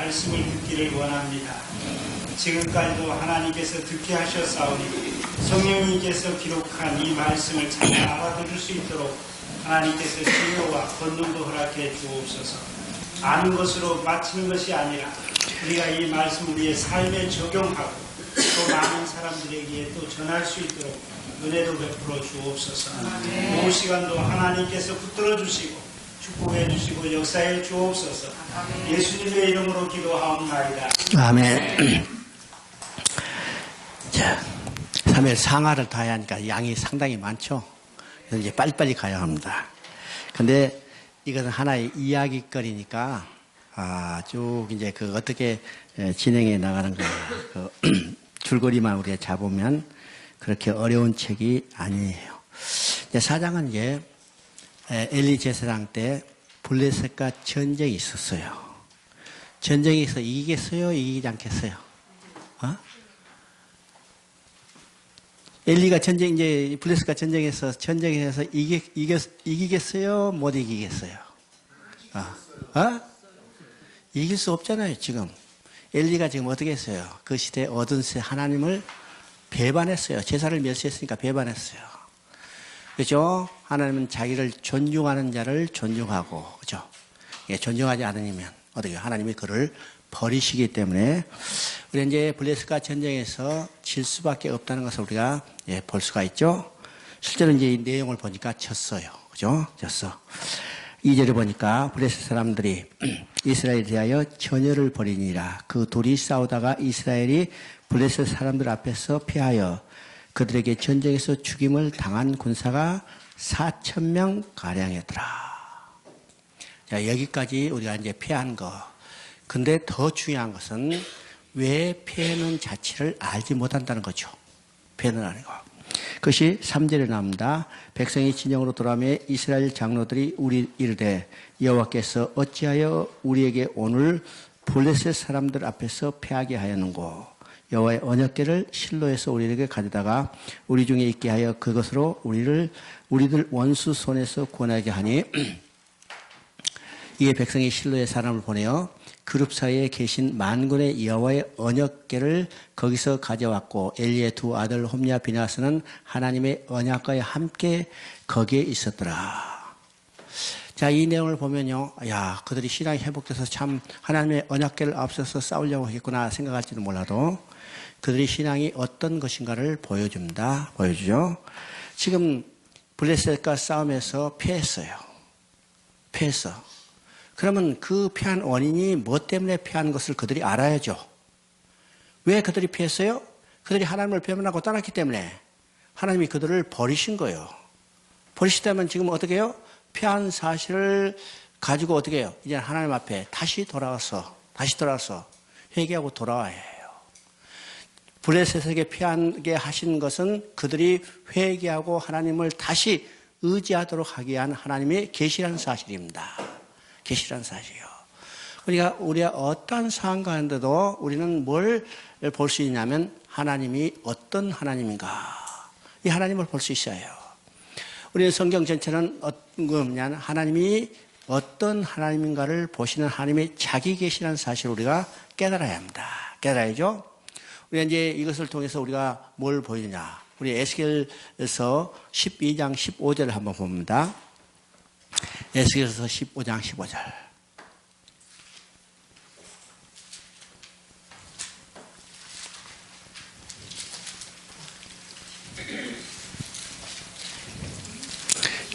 말씀을 듣기를 원합니다. 지금까지도 하나님께서 듣게 하셨사오니 성령님께서 기록한 이 말씀을 잘 알아들을 수 있도록 하나님께서 지혜와 권능도 허락해 주옵소서. 아는 것으로 마치는 것이 아니라 우리가 이 말씀을 우리의 삶에 적용하고 또 많은 사람들에게 또 전할 수 있도록 은혜도 베풀어 주옵소서. 이 시간도 하나님께서 붙들어 주시고 축복해 주시고 역사해 주옵소서. 예수님의 이름으로 기도하옵나이다. 아멘. 자, 3일 상하를 다 해야 하니까 양이 상당히 많죠. 그래서 이제 빨리빨리 가야 합니다. 근데 이것은 하나의 이야기거리니까 쭉 이제 어떻게 진행해 나가는 거 줄거리만 우리가 잡으면 그렇게 어려운 책이 아니에요. 4장은 이제 엘리 제사장 때 블레셋과 전쟁이 있었어요. 전쟁에서 이기겠어요? 이기지 않겠어요? 엘리가 이제 블레셋과 전쟁에서 이기겠어요? 못 이기겠어요? 이길 수 없잖아요, 지금. 엘리가 지금 어떻게 했어요? 그 시대에 얻은 하나님을 배반했어요. 제사를 멸시했으니까 배반했어요. 그죠? 하나님은 자기를 존중하는 자를 존중하고, 그죠? 존중하지 않으면, 어떻게, 하나님이 그를 버리시기 때문에, 우리 이제 블레셋과 전쟁에서 질 수밖에 없다는 것을 우리가 볼 수가 있죠? 실제로 이제 이 내용을 보니까 졌어요. 그죠? 졌어. 2절에 보니까 블레셋 사람들이 이스라엘에 대하여 전열을 벌이니라. 그 둘이 싸우다가 이스라엘이 블레셋 사람들 앞에서 패하여 그들에게 전쟁에서 죽임을 당한 군사가 4,000명 가량이더라. 자, 여기까지 우리가 이제 패한 거. 근데 더 중요한 것은 왜 패는 자체를 알지 못한다는 거죠. 패는 아니고. 그것이 3절에 나옵니다. 백성이 진영으로 돌아오며 이스라엘 장로들이 우리 이르되 여호와께서 어찌하여 우리에게 오늘 블레셋 사람들 앞에서 패하게 하였는고. 여호와의 언약궤를 실로에서 우리에게 가져다가 우리 중에 있게 하여 그것으로 우리들 원수 손에서 구원하게 하니 이에 백성이 실로에 사람을 보내어 그룹 사이에 계신 만군의 여호와의 언약궤를 거기서 가져왔고 엘리의 두 아들 홈리와 비나스는 하나님의 언약궤에 함께 거기에 있었더라. 자, 이 내용을 보면요, 야, 그들이 신앙이 회복돼서 참 하나님의 언약궤를 앞서서 싸우려고 했구나 생각할지도 몰라도 그들의 신앙이 어떤 것인가를 보여줍니다. 보여주죠. 지금 블레셋과 싸움에서 패했어요. 패했어. 그러면 그 패한 원인이 뭐 때문에 패한 것을 그들이 알아야죠. 왜 그들이 패했어요? 그들이 하나님을 배반하고 떠났기 때문에 하나님이 그들을 버리신 거예요. 버리시다면 지금 어떻게 해요? 패한 사실을 가지고 어떻게 해요? 이제 하나님 앞에 다시 돌아와서 회개하고 돌아와야 해요. 블레셋에게 패하게 하신 것은 그들이 회개하고 하나님을 다시 의지하도록 하기 위한 하나님의 계시라는 사실입니다. 계시라는 사실이요. 그러니까 우리가 어떠한 상황 가운데도 우리는 뭘 볼 수 있냐면 하나님이 어떤 하나님인가. 이 하나님을 볼 수 있어요. 우리는 성경 전체는 어떤 거냐면 하나님이 어떤 하나님인가를 보시는 하나님의 자기 계시라는 사실을 우리가 깨달아야 합니다. 깨달아야죠. 우리가 이제 이것을 통해서 우리가 뭘 보이느냐. 우리 에스겔에서 12장 15절을 한번 봅니다. 에스겔서 15장 15절.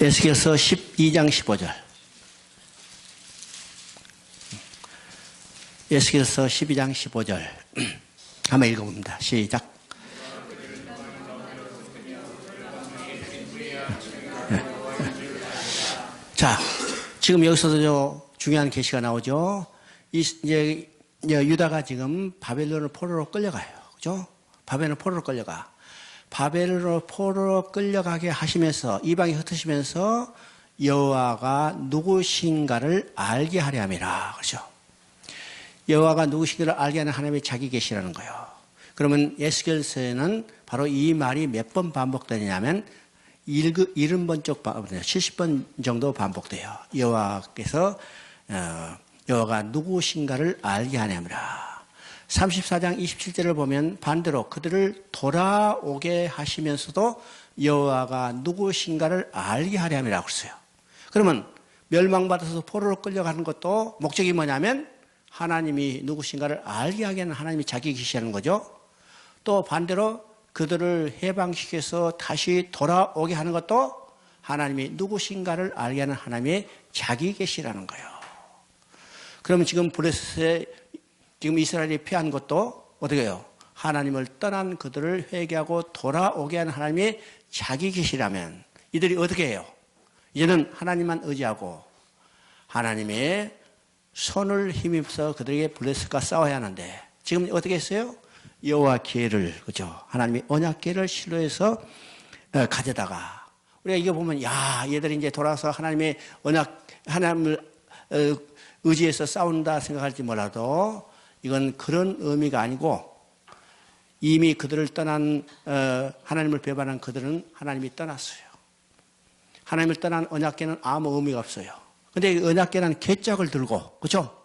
에스겔서 12장 15절. 에스겔서 12장 15절. 한번 읽어봅니다. 시작. 자, 지금 여기서도 중요한 계시가 나오죠. 이제 유다가 지금 바벨론을 포로로 끌려가요. 그죠? 바벨론 포로로 끌려가. 바벨론으로 포로로 끌려가게 하시면서 이방이 흩으시면서 여호와가 누구신가를 알게 하려 함이라. 그렇죠? 여호와가 누구신가를 알게 하는 하나님의 자기 계시라는 거예요. 그러면 에스겔서에는 바로 이 말이 몇 번 반복되냐면 70번 쪽 70번 정도 반복돼요. 여호와께서 여호와가 누구신가를 알게 하냐니라. 34장 27절을 보면 반대로 그들을 돌아오게 하시면서도 여호와가 누구신가를 알게 하려함이라고 했어요. 그러면 멸망받아서 포로로 끌려가는 것도 목적이 뭐냐면 하나님이 누구신가를 알게 하게 하는 하나님이 자기 계시하는 거죠. 또 반대로 그들을 해방시켜서 다시 돌아오게 하는 것도 하나님이 누구신가를 알게 하는 하나님의 자기 계시라는 거예요. 그러면 지금 블레셋에 지금 이스라엘이 피한 것도 어떻게 해요? 하나님을 떠난 그들을 회개하고 돌아오게 하는 하나님의 자기 계시라면 이들이 어떻게 해요? 이제는 하나님만 의지하고 하나님의 손을 힘입어서 그들에게 블레셋과 싸워야 하는데 지금 어떻게 했어요? 여호와 계를, 그죠? 하나님의 언약 계를 실로에서 가져다가 우리가 이거 보면 야, 얘들이 이제 돌아와서 하나님의 언약, 하나님을 의지해서 싸운다 생각할지 몰라도 이건 그런 의미가 아니고 이미 그들을 떠난 하나님을 배반한 그들은 하나님이 떠났어요. 하나님을 떠난 언약궤는 아무 의미가 없어요. 근데 이 언약궤는 궤짝을 들고, 그렇죠?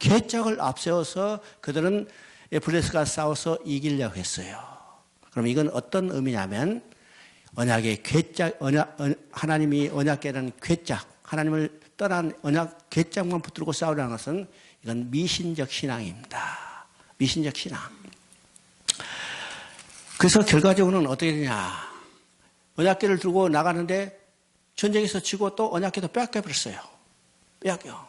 궤짝을 앞세워서 그들은 블레셋과 싸워서 이기려고 했어요. 그럼 이건 어떤 의미냐면 언약의 궤짝, 하나님이 언약궤라는 궤짝, 하나님을 떠난 언약 궤짝만 붙들고 싸우라는 것은 이건 미신적 신앙입니다. 미신적 신앙. 그래서 결과적으로는 어떻게 되냐. 언약궤를 들고 나가는데 전쟁에서 지고 또 언약궤도 빼앗겨버렸어요. 빼앗겨.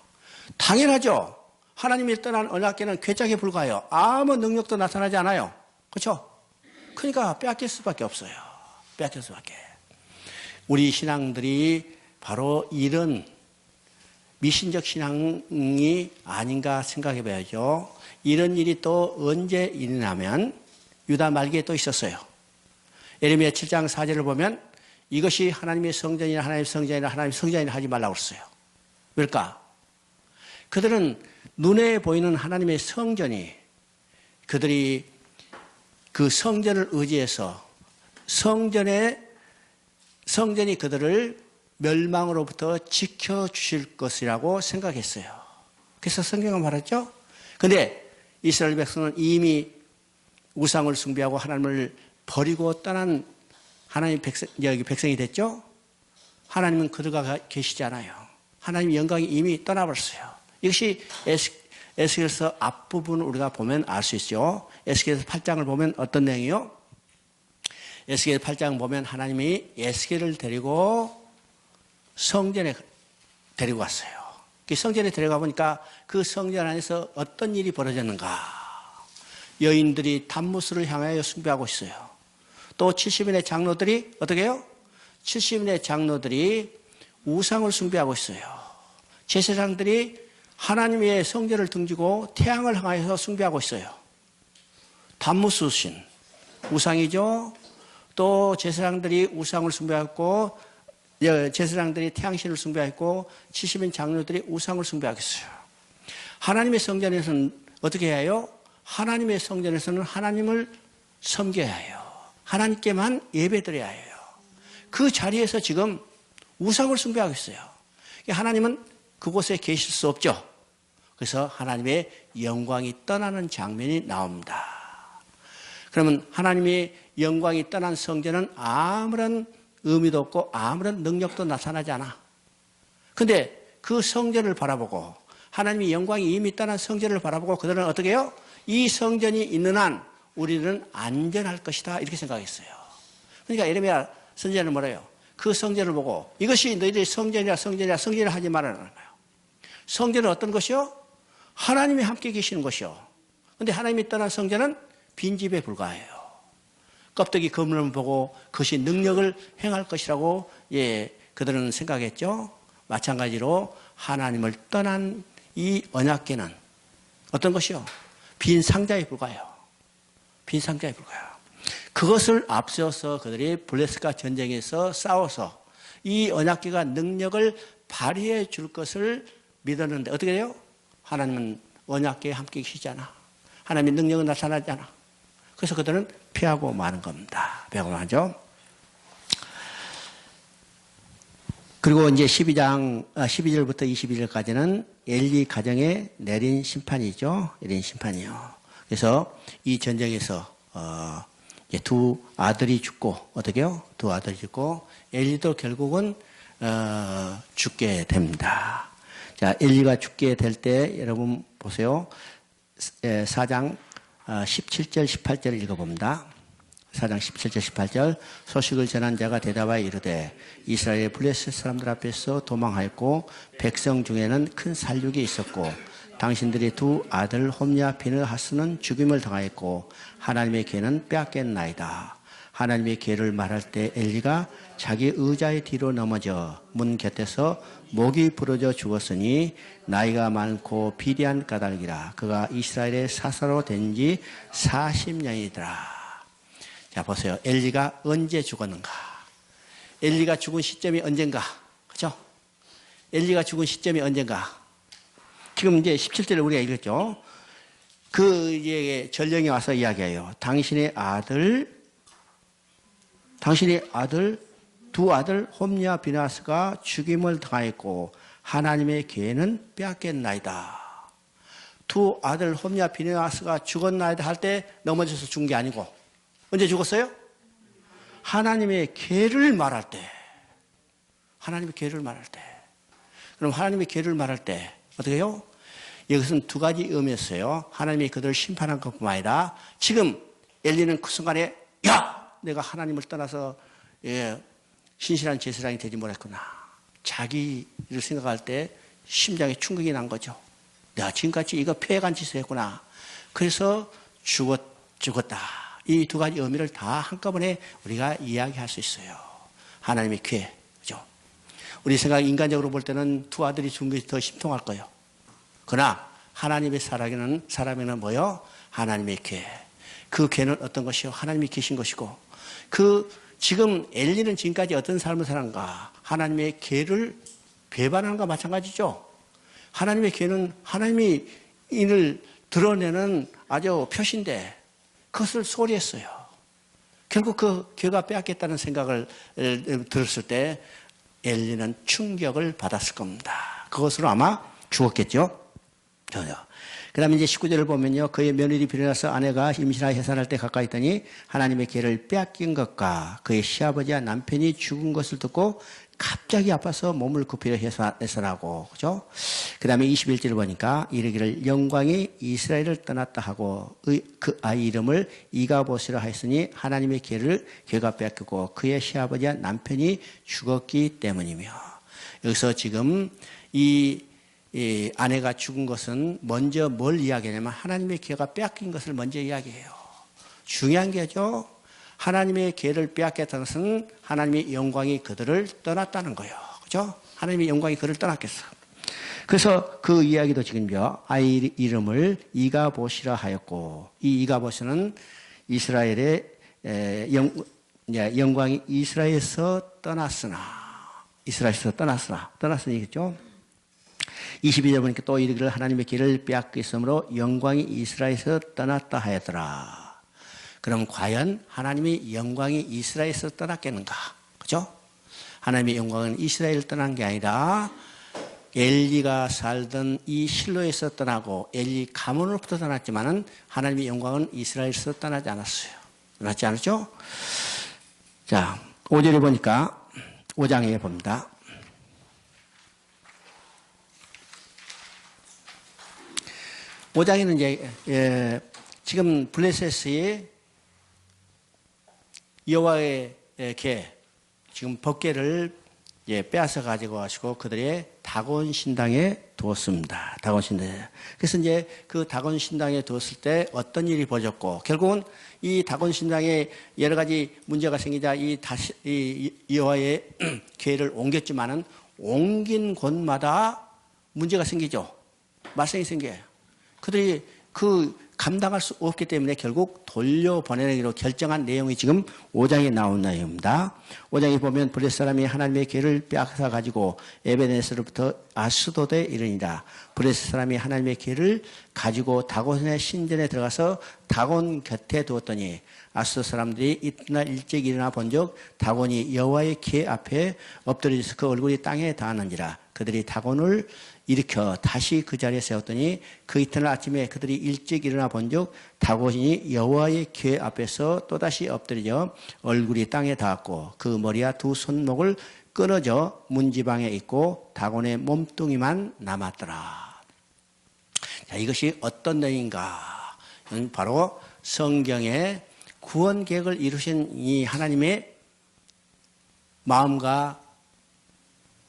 당연하죠. 하나님이 떠난 언약궤는 궤짝에 불과해요. 아무 능력도 나타나지 않아요. 그렇죠? 그러니까 빼앗길 수밖에 없어요. 빼앗길 수밖에. 우리 신앙들이 바로 이런 미신적 신앙이 아닌가 생각해 봐야죠. 이런 일이 또 언제 일어나면 유다 말기에 또 있었어요. 예레미야 7장 4절을 보면 이것이 하나님의 성전이나 하나님의 성전이나 하나님의 성전이나 하지 말라고 그랬어요. 왜일까? 그들은 눈에 보이는 하나님의 성전이 그들이 그 성전을 의지해서 성전이 그들을 멸망으로부터 지켜주실 것이라고 생각했어요. 그래서 성경은 말했죠. 그런데 이스라엘 백성은 이미 우상을 숭배하고 하나님을 버리고 떠난 하나님 백성이 됐죠. 하나님은 그들과 계시지 않아요. 하나님의 영광이 이미 떠나버렸어요. 이것이 에스겔서 앞부분을 우리가 보면 알 수 있죠. 에스겔서 8장을 보면 어떤 내용이요? 에스겔 8장 보면 하나님이 에스겔을 데리고 성전에 데리고 왔어요. 그 성전에 데려가 보니까 그 성전 안에서 어떤 일이 벌어졌는가. 여인들이 단무스를 향하여 숭배하고 있어요. 또 70인의 장로들이 어떻게 해요? 70인의 장로들이 우상을 숭배하고 있어요. 제사장들이 하나님의 성전을 등지고 태양을 향하여서 숭배하고 있어요. 단무스 신, 우상이죠. 또 제사장들이 우상을 숭배하고 제사장들이 태양신을 숭배하고 70인 장로들이 우상을 숭배하겠어요. 하나님의 성전에서는 어떻게 해야 해요? 하나님의 성전에서는 하나님을 섬겨야 해요. 하나님께만 예배드려야 해요. 그 자리에서 지금 우상을 숭배하고 있어요. 하나님은 그곳에 계실 수 없죠. 그래서 하나님의 영광이 떠나는 장면이 나옵니다. 그러면 하나님의 영광이 떠난 성전은 아무런 의미도 없고 아무런 능력도 나타나지 않아. 그런데 그 성전을 바라보고 하나님의 영광이 이미 떠난 성전을 바라보고 그들은 어떻게 해요? 이 성전이 있는 한 우리는 안전할 것이다 이렇게 생각했어요. 그러니까 예레미야 선지자는 뭐래요? 그 성전을 보고 이것이 너희들이 성전이라 하지 말라는 거예요. 성전은 어떤 것이요? 하나님이 함께 계시는 것이요. 그런데 하나님이 떠난 성전은 빈집에 불과해요. 껍데기 그물을 보고 그것이 능력을 행할 것이라고 그들은 생각했죠. 마찬가지로 하나님을 떠난 이 언약궤는 어떤 것이요? 빈 상자에 불과해요. 빈 상자에 불과해요. 그것을 앞세워서 그들이 블레셋과 전쟁에서 싸워서 이 언약궤가 능력을 발휘해 줄 것을 믿었는데 어떻게 돼요? 하나님은 언약궤에 함께 계시지 않아. 하나님의 능력은 나타나지 않아. 그래서 그들은 피하고 마는 겁니다. 피하고 마죠. 그리고 이제 12절부터 22절까지는 엘리 가정에 내린 심판이죠. 내린 심판이요. 그래서 이 전쟁에서 이제 두 아들이 죽고 어떻게요? 두 아들이 죽고 엘리도 결국은 죽게 됩니다. 자, 엘리가 죽게 될 때 여러분 보세요. 4장 17절 18절을 읽어봅니다. 4장 17절 18절 소식을 전한 자가 대답하여 이르되 이스라엘의 블레셋 사람들 앞에서 도망하였고 백성 중에는 큰 살육이 있었고 당신들의 두 아들 홈냐 비느하스는 죽임을 당하였고 하나님의 괴는 빼앗겼나이다. 하나님의 괴를 말할 때 엘리가 자기 의자의 뒤로 넘어져 문 곁에서 목이 부러져 죽었으니 나이가 많고 비리한 까닭이라. 그가 이스라엘의 사사로 된 지 40년이더라. 자, 보세요. 엘리가 언제 죽었는가? 엘리가 죽은 시점이 언젠가? 그죠? 엘리가 죽은 시점이 언젠가? 지금 이제 17절을 우리가 읽었죠? 그 전령이 와서 이야기해요. 당신의 아들, 두 아들 홈냐 비나스가 죽임을 당하였고 하나님의 괴는 빼앗겼나이다. 두 아들 홈냐 비나스가 죽었나이다 할 때 넘어져서 죽은 게 아니고 언제 죽었어요? 하나님의 괴를 말할 때. 하나님의 괴를 말할 때. 그럼 하나님의 괴를 말할 때 어떻게 해요? 이것은 두 가지 의미였어요. 하나님이 그들을 심판한 것뿐만 아니라 지금 엘리는 그 순간에 야! 내가 하나님을 떠나서 신실한 제사장이 되지 못했구나. 자기를 생각할 때 심장에 충격이 난 거죠. 내가 지금까지 이거 폐해간 짓을 했구나. 그래서 죽었다. 이 두 가지 의미를 다 한꺼번에 우리가 이야기할 수 있어요. 하나님의 괴, 그죠? 우리 생각 인간적으로 볼 때는 두 아들이 죽은 것이 더 심통할 거예요. 그러나 하나님의 사람에는 뭐요? 하나님의 괴. 그 괴는 어떤 것이요? 하나님이 계신 것이고, 지금 엘리는 지금까지 어떤 삶을 살았는가? 하나님의 괴를 배반하는 것과 마찬가지죠. 하나님의 괴는 하나님이 인을 드러내는 아주 표시인데 그것을 소리했어요. 결국 그 괴가 빼앗겼다는 생각을 들었을 때 엘리는 충격을 받았을 겁니다. 그것으로 아마 죽었겠죠. 그 다음에 이제 19절을 보면요. 그의 며느리 비려나서 아내가 임신하여 해산할 때 가까이 있더니 하나님의 괴를 빼앗긴 것과 그의 시아버지와 남편이 죽은 것을 듣고 갑자기 아파서 몸을 굽히려 해산하고, 그죠? 그 다음에 21절을 보니까 이르기를 영광이 이스라엘을 떠났다 하고 그 아이 이름을 이가봇이라 하였으니 하나님의 괴가 빼앗기고 그의 시아버지와 남편이 죽었기 때문이며. 여기서 지금 이 아내가 죽은 것은 먼저 뭘 이야기하냐면 하나님의 괴가 빼앗긴 것을 먼저 이야기해요. 중요한 게죠. 하나님의 괴를 빼앗겼다는 것은 하나님의 영광이 그들을 떠났다는 거예요. 그죠? 하나님의 영광이 그들을 떠났겠어. 그래서 그 이야기도 지금요. 아이 이름을 이가봇이라 하였고 이 이가봇은 이스라엘의 영광이 이스라엘에서 떠났으니겠죠. 22절 보니까 또 이르기를 하나님의 길을 빼앗겼으므로 영광이 이스라엘에서 떠났다 하였더라. 그럼 과연 하나님의 영광이 이스라엘에서 떠났겠는가? 그죠? 하나님의 영광은 이스라엘을 떠난 게 아니라 엘리가 살던 이 실로에서 떠나고 엘리 가문으로부터 떠났지만은 하나님의 영광은 이스라엘에서 떠나지 않았어요. 떠났지 않았죠? 자, 5절에 보니까 5장에 봅니다. 5장에는 이제 지금 블레셋의 여호와의 개, 지금 법궤를 빼앗아 가지고 가시고 그들의 다곤 신당에 두었습니다. 다곤 신당에. 그래서 이제 그 다곤 신당에 두었을 때 어떤 일이 벌어졌고 결국은 이 다곤 신당에 여러 가지 문제가 생기자 이 여호와의 궤를 옮겼지만은 옮긴 곳마다 문제가 생기죠. 말썽이 생겨요. 그들이 감당할 수 없기 때문에 결국 돌려보내기로 결정한 내용이 지금 5장에 나온 내용입니다. 5장에 보면 블레 사람이 하나님의 기회를 빼앗아 가지고 에베네스로부터 아스도드에 이르니라. 블레 사람이 하나님의 기회를 가지고 다곤의 신전에 들어가서 다곤 곁에 두었더니 아스도 사람들이 이튿날 일찍 일어나 본즉 다곤이 여호와의 기회 앞에 엎드려서 그 얼굴이 땅에 닿았는지라. 그들이 다곤을 일으켜 다시 그 자리에 세웠더니 그 이튿날 아침에 그들이 일찍 일어나 본즉 다곤이 여호와의 기회 앞에서 또다시 엎드려 얼굴이 땅에 닿았고 그 머리와 두 손목을 끊어져 문지방에 있고 다곤의 몸뚱이만 남았더라. 자, 이것이 어떤 내용인가? 바로 성경의 구원 계획을 이루신 이 하나님의 마음과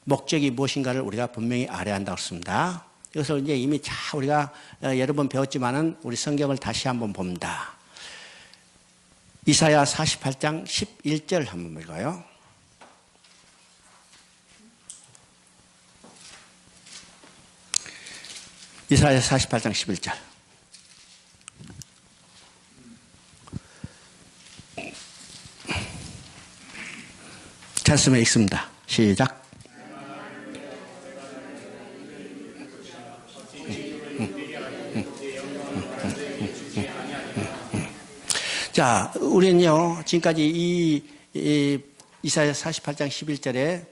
목적이 무엇인가를 우리가 분명히 알아야 한다고 했습니다. 이것을 이제 이미 잘 우리가 여러 번 배웠지만은 우리 성경을 다시 한번 봅니다. 이사야 48장 11절 한번 읽어요. 이사야 48장 11절. 찾으면 읽습니다. 시작. 자, 우리는요, 지금까지 이사야 48장 11절에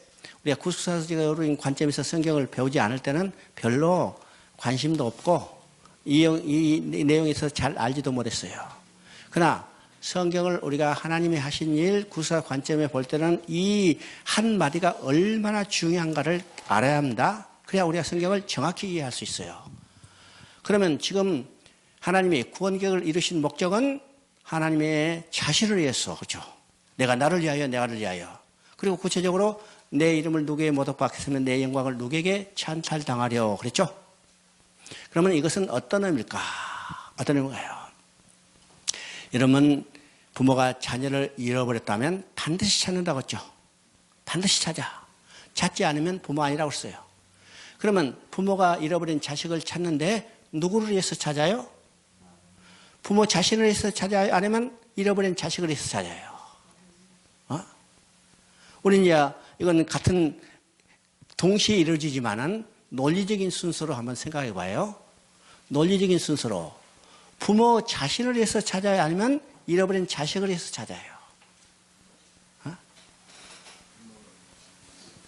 우리가 구속사적인 관점에서 성경을 배우지 않을 때는 별로 관심도 없고 이 내용에서 잘 알지도 못했어요. 그러나 성경을 우리가 하나님이 하신 일, 구속사 관점에 볼 때는 이 한마디가 얼마나 중요한가를 알아야 합니다. 그래야 우리가 성경을 정확히 이해할 수 있어요. 그러면 지금 하나님이 구원 계획을 이루신 목적은 하나님의 자신을 위해서, 그렇죠? 내가 나를 위하여. 그리고 구체적으로 내 이름을 누구에게 모독받겠으면 내 영광을 누구에게 찬탈당하려 그랬죠? 그러면 이것은 어떤 의미일까? 어떤 의미인가요? 여러분, 부모가 자녀를 잃어버렸다면 반드시 찾는다고 했죠? 반드시 찾아. 찾지 않으면 부모 아니라고 했어요. 그러면 부모가 잃어버린 자식을 찾는데 누구를 위해서 찾아요? 부모 자신을 위해서 찾아요? 아니면 잃어버린 자식을 위해서 찾아요? 우리는 이건 같은 동시에 이루어지지만은 논리적인 순서로 한번 생각해 봐요. 논리적인 순서로 부모 자신을 위해서 찾아요? 아니면 잃어버린 자식을 위해서 찾아요?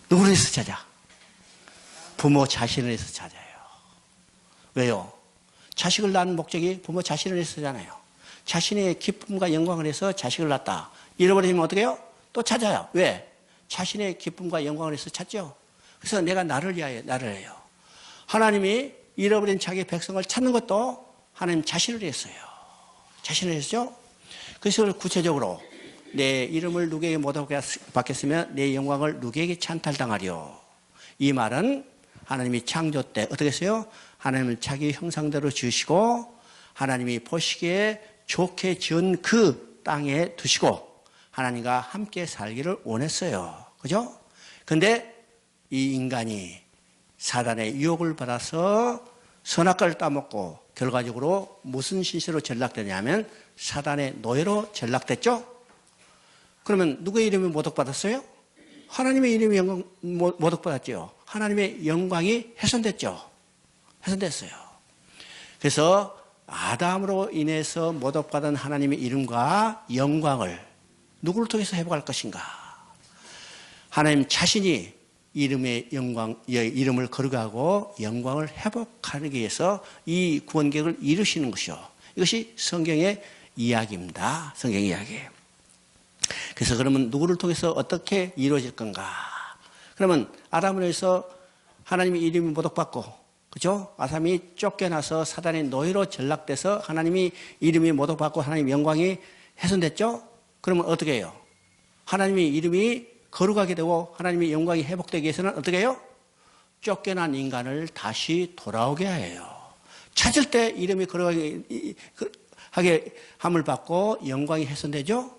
누구를 위해서 찾아? 부모 자신을 위해서 찾아요. 왜요? 자식을 낳은 목적이 부모 자신을 위해서잖아요. 자신의 기쁨과 영광을 위해서 자식을 낳았다. 잃어버리면 어떻게 해요? 또 찾아요. 왜? 자신의 기쁨과 영광을 위해서 찾죠. 그래서 내가 나를 위하여. 하나님이 잃어버린 자기 백성을 찾는 것도 하나님 자신을 위해서요. 자신을 위해서죠. 그래서 구체적으로 내 이름을 누구에게 모독받겠으면 내 영광을 누구에게 찬탈당하려. 이 말은 하나님이 창조 때 어떻게 했어요? 하나님을 자기 형상대로 지으시고 하나님이 보시기에 좋게 지은 그 땅에 두시고 하나님과 함께 살기를 원했어요. 그죠? 근데 이 인간이 사단의 유혹을 받아서 선악과를 따먹고 결과적으로 무슨 신세로 전락되냐면 사단의 노예로 전락됐죠? 그러면 누구의 이름이 모독받았어요? 하나님의 이름이 모독받았죠. 하나님의 영광이 훼손됐죠. 훼손됐어요. 그래서 아담으로 인해서 모독받은 하나님의 이름과 영광을 누구를 통해서 회복할 것인가? 하나님 자신이 이름을 거룩하고 영광을 회복하기 위해서 이 구원 계획을 이루시는 것이요. 이것이 성경의 이야기입니다. 성경의 이야기. 그래서 그러면 누구를 통해서 어떻게 이루어질 건가? 그러면 아담을 위해서 하나님의 이름이 모독받고, 그죠? 아담이 쫓겨나서 사단의 노예로 전락돼서 하나님이 이름이 모독받고 하나님의 영광이 훼손됐죠? 그러면 어떻게 해요? 하나님의 이름이 거룩하게 되고 하나님의 영광이 회복되기 위해서는 어떻게 해요? 쫓겨난 인간을 다시 돌아오게 해요. 찾을 때 이름이 거룩하게 함을 받고 영광이 훼손되죠?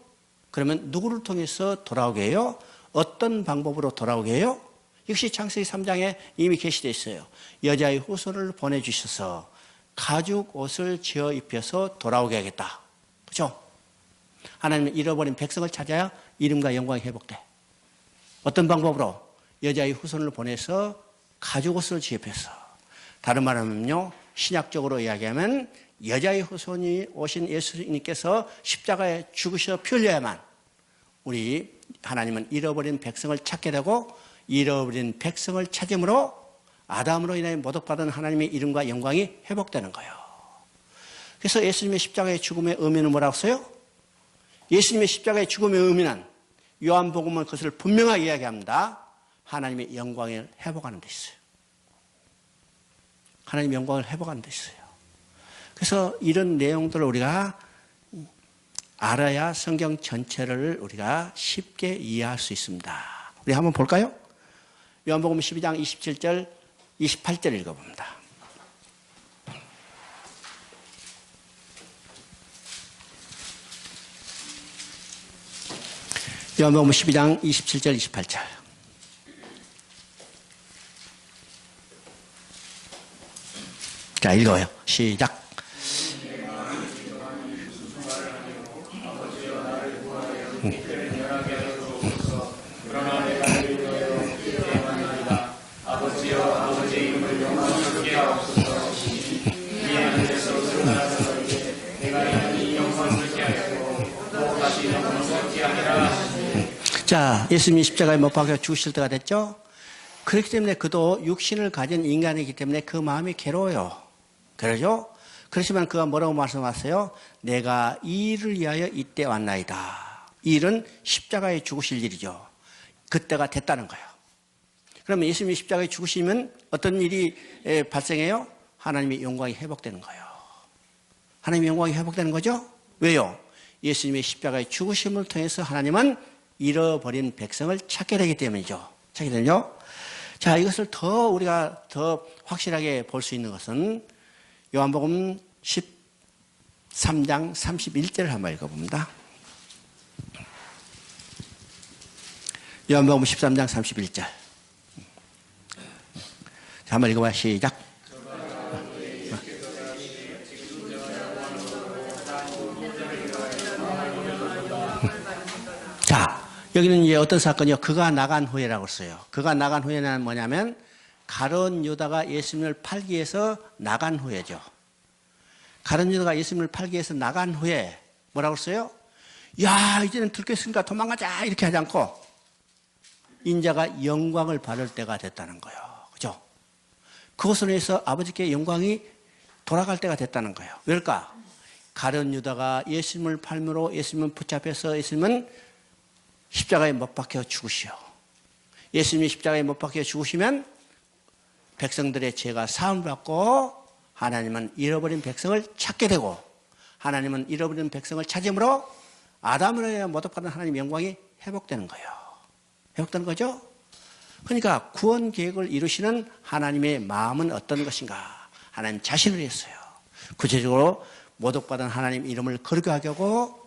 그러면 누구를 통해서 돌아오게 해요? 어떤 방법으로 돌아오게 해요? 역시 창세기 3장에 이미 게시되어 있어요. 여자의 후손을 보내주셔서 가죽 옷을 지어 입혀서 돌아오게 하겠다. 그죠? 하나님은 잃어버린 백성을 찾아야 이름과 영광이 회복돼. 어떤 방법으로? 여자의 후손을 보내서 가죽 옷을 지어 입혀서. 다른 말하면요, 신약적으로 이야기하면 여자의 후손이 오신 예수님께서 십자가에 죽으셔 피 흘려야만 우리 하나님은 잃어버린 백성을 찾게 되고, 잃어버린 백성을 찾음으로 아담으로 인하여 모독받은 하나님의 이름과 영광이 회복되는 거예요. 그래서 예수님의 십자가의 죽음의 의미는 뭐라고 써요? 예수님의 십자가의 죽음의 의미는 요한복음은 그것을 분명하게 이야기합니다. 하나님의 영광을 회복하는 데 있어요. 하나님의 영광을 회복하는 데 있어요. 그래서 이런 내용들을 우리가 알아야 성경 전체를 우리가 쉽게 이해할 수 있습니다. 우리 한번 볼까요? 요한복음 12장 27절, 28절 읽어봅니다. 요한복음 12장 27절, 28절. 자, 읽어요. 시작. 자, 예수님이 십자가에 못 박혀 죽으실 때가 됐죠? 그렇기 때문에 그도 육신을 가진 인간이기 때문에 그 마음이 괴로워요. 그러죠? 그렇지만 그가 뭐라고 말씀하세요? 내가 이 일을 위하여 이때 왔나이다. 이 일은 십자가에 죽으실 일이죠. 그때가 됐다는 거예요. 그러면 예수님이 십자가에 죽으시면 어떤 일이 발생해요? 하나님의 영광이 회복되는 거예요. 하나님의 영광이 회복되는 거죠? 왜요? 예수님의 십자가의 죽으심을 통해서 하나님은 잃어버린 백성을 찾게 되기 때문이죠. 찾게 되죠? 자, 이것을 더 우리가 더 확실하게 볼 수 있는 것은 요한복음 13장 31절을 한번 읽어봅니다. 요한복음 13장 31절. 자, 한번 읽어봐요. 시작. 자, 여기는 이제 어떤 사건이요? 그가 나간 후에라고 써요. 그가 나간 후에는 뭐냐면 가룟 유다가 예수님을 팔기 위해서 나간 후에죠. 가룟 유다가 예수님을 팔기 위해서 나간 후에 뭐라고 써요? 야, 이제는 들켰으니까 도망가자 이렇게 하지 않고 인자가 영광을 받을 때가 됐다는 거예요. 그죠? 그것으로 해서 아버지께 영광이 돌아갈 때가 됐다는 거예요. 왜일까? 가룟 유다가 예수님을 팔므로 예수님은 붙잡혀서 예수님은 십자가에 못 박혀 죽으시오. 예수님이 십자가에 못 박혀 죽으시면 백성들의 죄가 사함을 받고 하나님은 잃어버린 백성을 찾게 되고 하나님은 잃어버린 백성을 찾음으로 아담으로 인해 모독받은 하나님의 영광이 회복되는 거예요. 회복되는 거죠? 그러니까 구원 계획을 이루시는 하나님의 마음은 어떤 것인가? 하나님 자신을 했어요. 구체적으로 모독받은 하나님 이름을 거룩하게 하고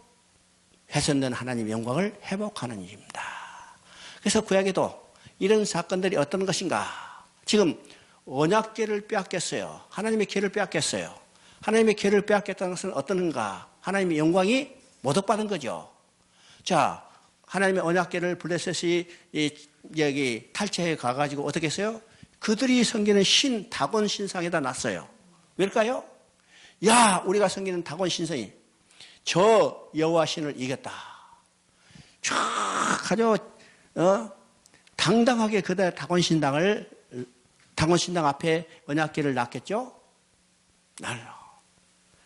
훼손된 하나님의 영광을 회복하는 일입니다. 그래서 구약에도 이런 사건들이 어떤 것인가? 지금 언약궤를 빼앗겼어요. 하나님의 궤를 빼앗겼어요. 하나님의 궤를 빼앗겼다는 것은 어떤가? 하나님의 영광이 모독받은 거죠. 자, 하나님의 언약궤를 블레셋이 여기 탈취해 가가지고 어떻게 했어요? 그들이 섬기는 다곤 신상에다 놨어요. 왜일까요? 야, 우리가 섬기는 다곤 신성이 저 여호와 신을 이겼다. 쫙 아주 당당하게 그들 다곤 신당 앞에 언약궤를 놨겠죠?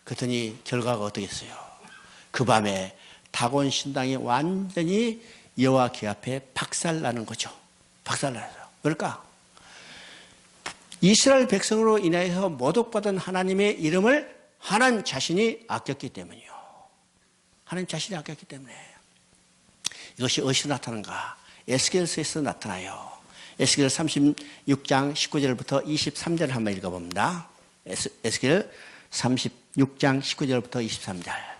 그랬더니 결과가 어떻겠어요? 그 밤에 다곤 신당이 완전히 여호와 궤 앞에 박살나는 거죠. 박살나서. 왜일까? 이스라엘 백성으로 인해서 모독받은 하나님의 이름을 하나님 자신이 아꼈기 때문이요. 하나님 자신이 아꼈기 때문에. 이것이 어디서 나타나는가? 에스겔서에서 나타나요. 에스겔 36장 19절부터 23절을 한번 읽어봅니다. 에스겔 36장 19절부터 23절.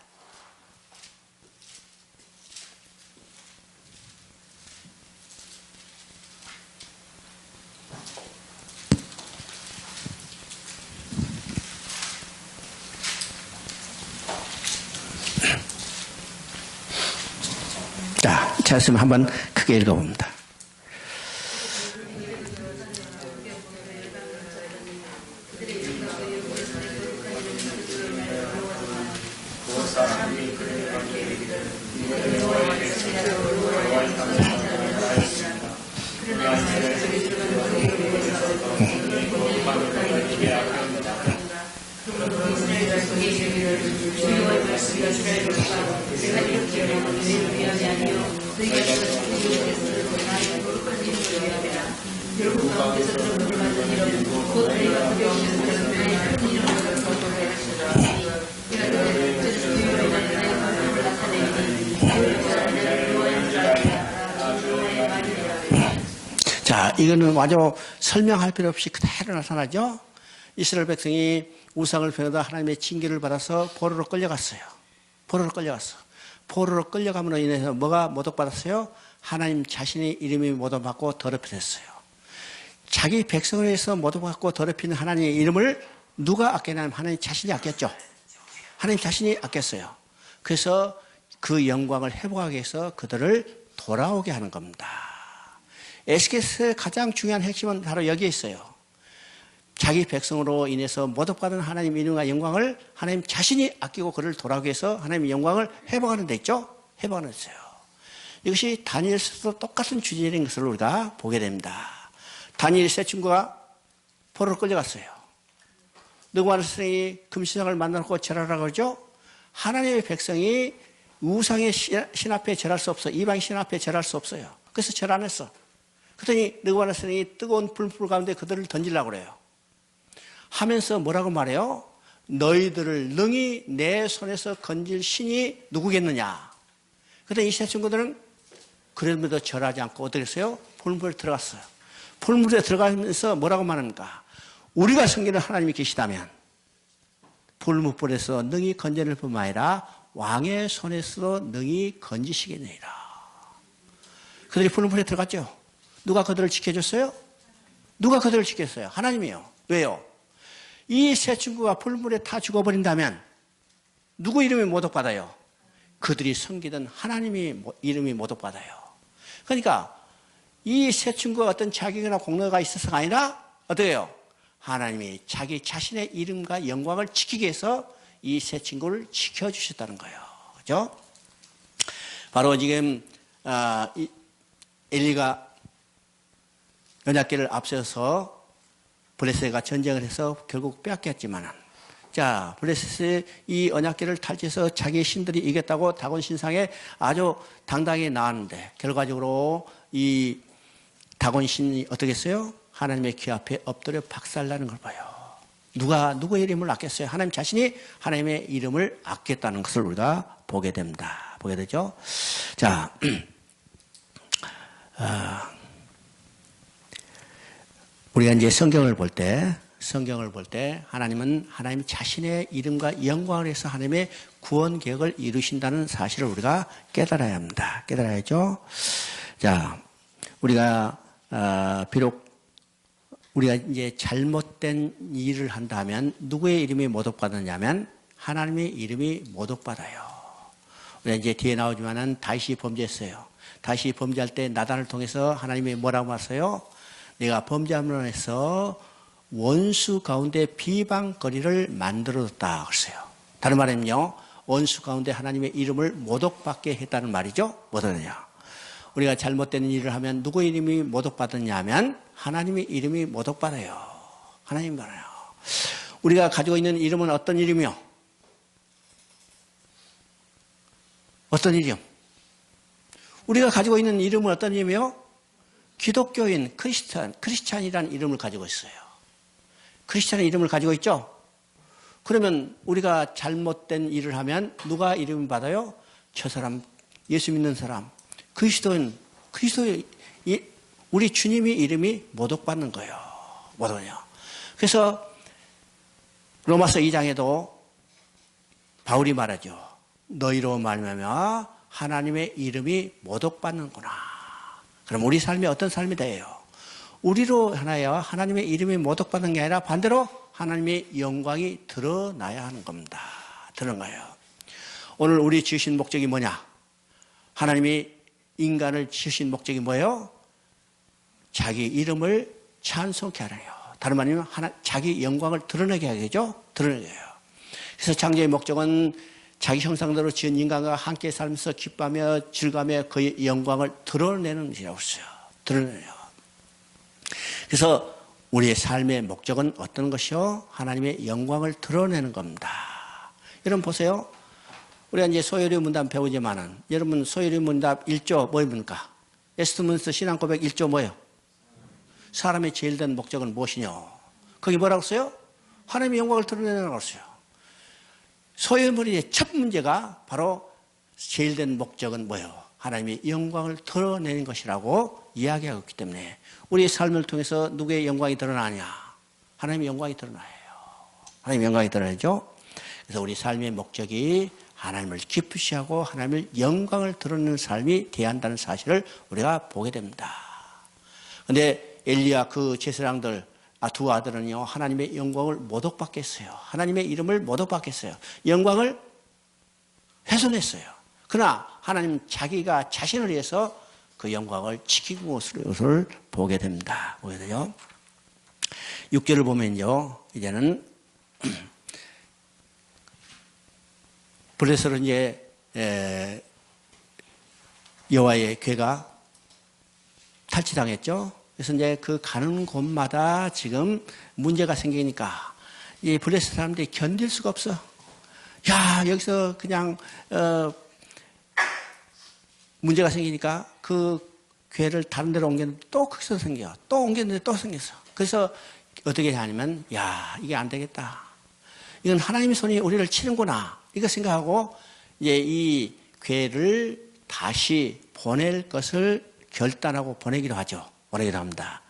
찾았으면 한번 크게 읽어봅니다. 자, 이거는 아주 설명할 필요 없이 그대로 나타나죠. 이스라엘 백성이 우상을 배우다 하나님의 징계를 받아서 포로로 끌려갔어요. 포로로 끌려갔어. 포로로 끌려감으로 인해서 뭐가 모독받았어요? 하나님 자신의 이름이 모독받고 더럽혀졌어요. 자기 백성을 위해서 모독받고 더럽히는 하나님의 이름을 누가 아꼈냐면 하나님 자신이 아꼈죠. 하나님 자신이 아꼈어요. 그래서 그 영광을 회복하기 위해서 그들을 돌아오게 하는 겁니다. 에스겔서의 가장 중요한 핵심은 바로 여기에 있어요. 자기 백성으로 인해서 모독받은 하나님 이름과 영광을 하나님 자신이 아끼고 그를 돌아오기 위해서 하나님의 영광을 회복하는 데 있죠. 회복하는 데 있어요. 이것이 다니엘서도 똑같은 주제인 것을 우리가 보게 됩니다. 다니엘 세 친구가 포로로 끌려갔어요. 느부갓네살이 금신상을 만나놓고 절하라고 그러죠. 하나님의 백성이 우상의 신 앞에 절할 수 없어. 이방 신 앞에 절할 수 없어요. 그래서 절 안 했어. 그랬더니 느부갓네살이 뜨거운 불 가운데 그들을 던지려고 그래요. 하면서 뭐라고 말해요? 너희들을 능히 내 손에서 건질 신이 누구겠느냐. 그랬더니 이 세 친구들은 그럼에도 절하지 않고 어떻게 했어요? 불물에 들어갔어요. 불물에 들어가면서 뭐라고 말합니까? 우리가 섬기는 하나님이 계시다면 불무불에서 능히 건져낼 뿐만 아니라 왕의 손에서도 능히 건지시겠느니라. 그들이 불무불에 들어갔죠. 누가 그들을 지켜줬어요? 누가 그들을 지켰어요? 하나님이요. 왜요? 이 세 친구가 불물에 타 죽어버린다면 누구 이름이 모독받아요? 그들이 섬기던 하나님이 이름이 모독받아요. 그러니까 이 세 친구가 어떤 자격이나 공로가 있어서가 아니라 어떻게 해요? 하나님이 자기 자신의 이름과 영광을 지키기 위해서 이 세 친구를 지켜주셨다는 거예요. 그죠? 바로 지금 엘리가 언약궤를 앞세워서 블레셋과 전쟁을 해서 결국 빼앗겼지만, 자, 블레셋이 이 언약궤를 탈취해서 자기 신들이 이겼다고 다곤 신상에 아주 당당히 나왔는데, 결과적으로 이 다곤 신이 어떻게 했어요? 하나님의 귀 앞에 엎드려 박살나는 걸 봐요. 누구의 이름을 아꼈어요? 하나님 자신이 하나님의 이름을 아꼈다는 것을 우리가 보게 됩니다. 보게 되죠? 자, 우리가 이제 성경을 볼 때 하나님은 하나님 자신의 이름과 영광을 위해서 하나님의 구원 계획을 이루신다는 사실을 우리가 깨달아야 합니다. 깨달아야죠. 자, 우리가 비록 우리가 이제 잘못된 일을 한다면 누구의 이름이 모독받느냐면 하나님의 이름이 모독받아요. 우리가 이제 뒤에 나오지만은 다윗이 범죄했어요. 다윗이 범죄할 때 나단을 통해서 하나님이 뭐라고 하세요? 내가 범죄함으로 해서 원수 가운데 비방거리를 만들어뒀다 그랬어요. 다른 말하면요, 원수 가운데 하나님의 이름을 모독받게 했다는 말이죠. 뭐더냐? 우리가 잘못된 일을 하면 누구의 이름이 모독받았냐면 하나님의 이름이 모독받아요. 하나님 받아요. 우리가 가지고 있는 이름은 어떤 이름이요? 어떤 이름? 우리가 가지고 있는 이름은 어떤 이름이요? 기독교인, 크리스찬이라는 이름을 가지고 있어요. 크리스찬의 이름을 가지고 있죠? 그러면 우리가 잘못된 일을 하면 누가 이름을 받아요? 저 사람, 예수 믿는 사람, 그리스도인, 우리 주님의 이름이 모독받는 거예요. 모독이요. 그래서 로마서 2장에도 바울이 말하죠. 너희로 말미암아 하나님의 이름이 모독받는구나. 그럼 우리 삶이 어떤 삶이 돼요? 우리로 하나여 하나님의 이름이 모독받는 게 아니라 반대로 하나님의 영광이 드러나야 하는 겁니다. 드러나요. 오늘 우리 주신 목적이 뭐냐? 하나님이 인간을 지으신 목적이 뭐예요? 자기 이름을 찬송케 하라요. 다른 말이면 자기 영광을 드러내게 하겠죠? 드러내게 해요. 그래서 창조의 목적은 자기 형상대로 지은 인간과 함께 살면서 기뻐하며 즐거워하며 그의 영광을 드러내는 것이라고 했어요. 드러내요. 그래서 우리의 삶의 목적은 어떤 것이요? 하나님의 영광을 드러내는 겁니다. 여러분 보세요. 우리가 이제 소요리 문답 배우지만은 여러분 소요리 문답 1조 뭐입니까? 웨스트민스터 신앙 고백 1조 뭐예요? 사람의 제일 된 목적은 무엇이냐? 거기 뭐라고 써요? 하나님의 영광을 드러내는 것이요. 소요물의 첫 문제가 바로 제일 된 목적은 뭐예요? 하나님의 영광을 드러내는 것이라고 이야기하고 있기 때문에 우리의 삶을 통해서 누구의 영광이 드러나냐? 하나님의 영광이 드러나요. 하나님의 영광이 드러나죠. 그래서 우리 삶의 목적이 하나님을 기쁘시하고 하나님의 영광을 드러내는 삶이 되어야 한다는 사실을 우리가 보게 됩니다. 그런데 엘리야 그 제사장들 두 아들은요 하나님의 영광을 모독받겠어요. 하나님의 이름을 모독받겠어요. 영광을 훼손했어요. 그러나 하나님 자기가 자신을 위해서 그 영광을 지키고 것을 보게 됩니다. 보게 되죠. 6절을 보면요 이제는 블레셋은 이제 여호와의 궤가 탈취당했죠. 그래서 이제 그 가는 곳마다 지금 문제가 생기니까 이 블레셋 사람들이 견딜 수가 없어. 야 여기서 그냥 문제가 생기니까 그 궤를 다른 데로 옮겼는데 또 거기서 생겨. 또 옮겼는데 또 생겼어. 그래서 어떻게 하냐면 야 이게 안 되겠다. 이건 하나님의 손이 우리를 치는구나. 이거 생각하고 이제 이 궤를 다시 보낼 것을 결단하고 보내기로 하죠. 보내기로 합니다.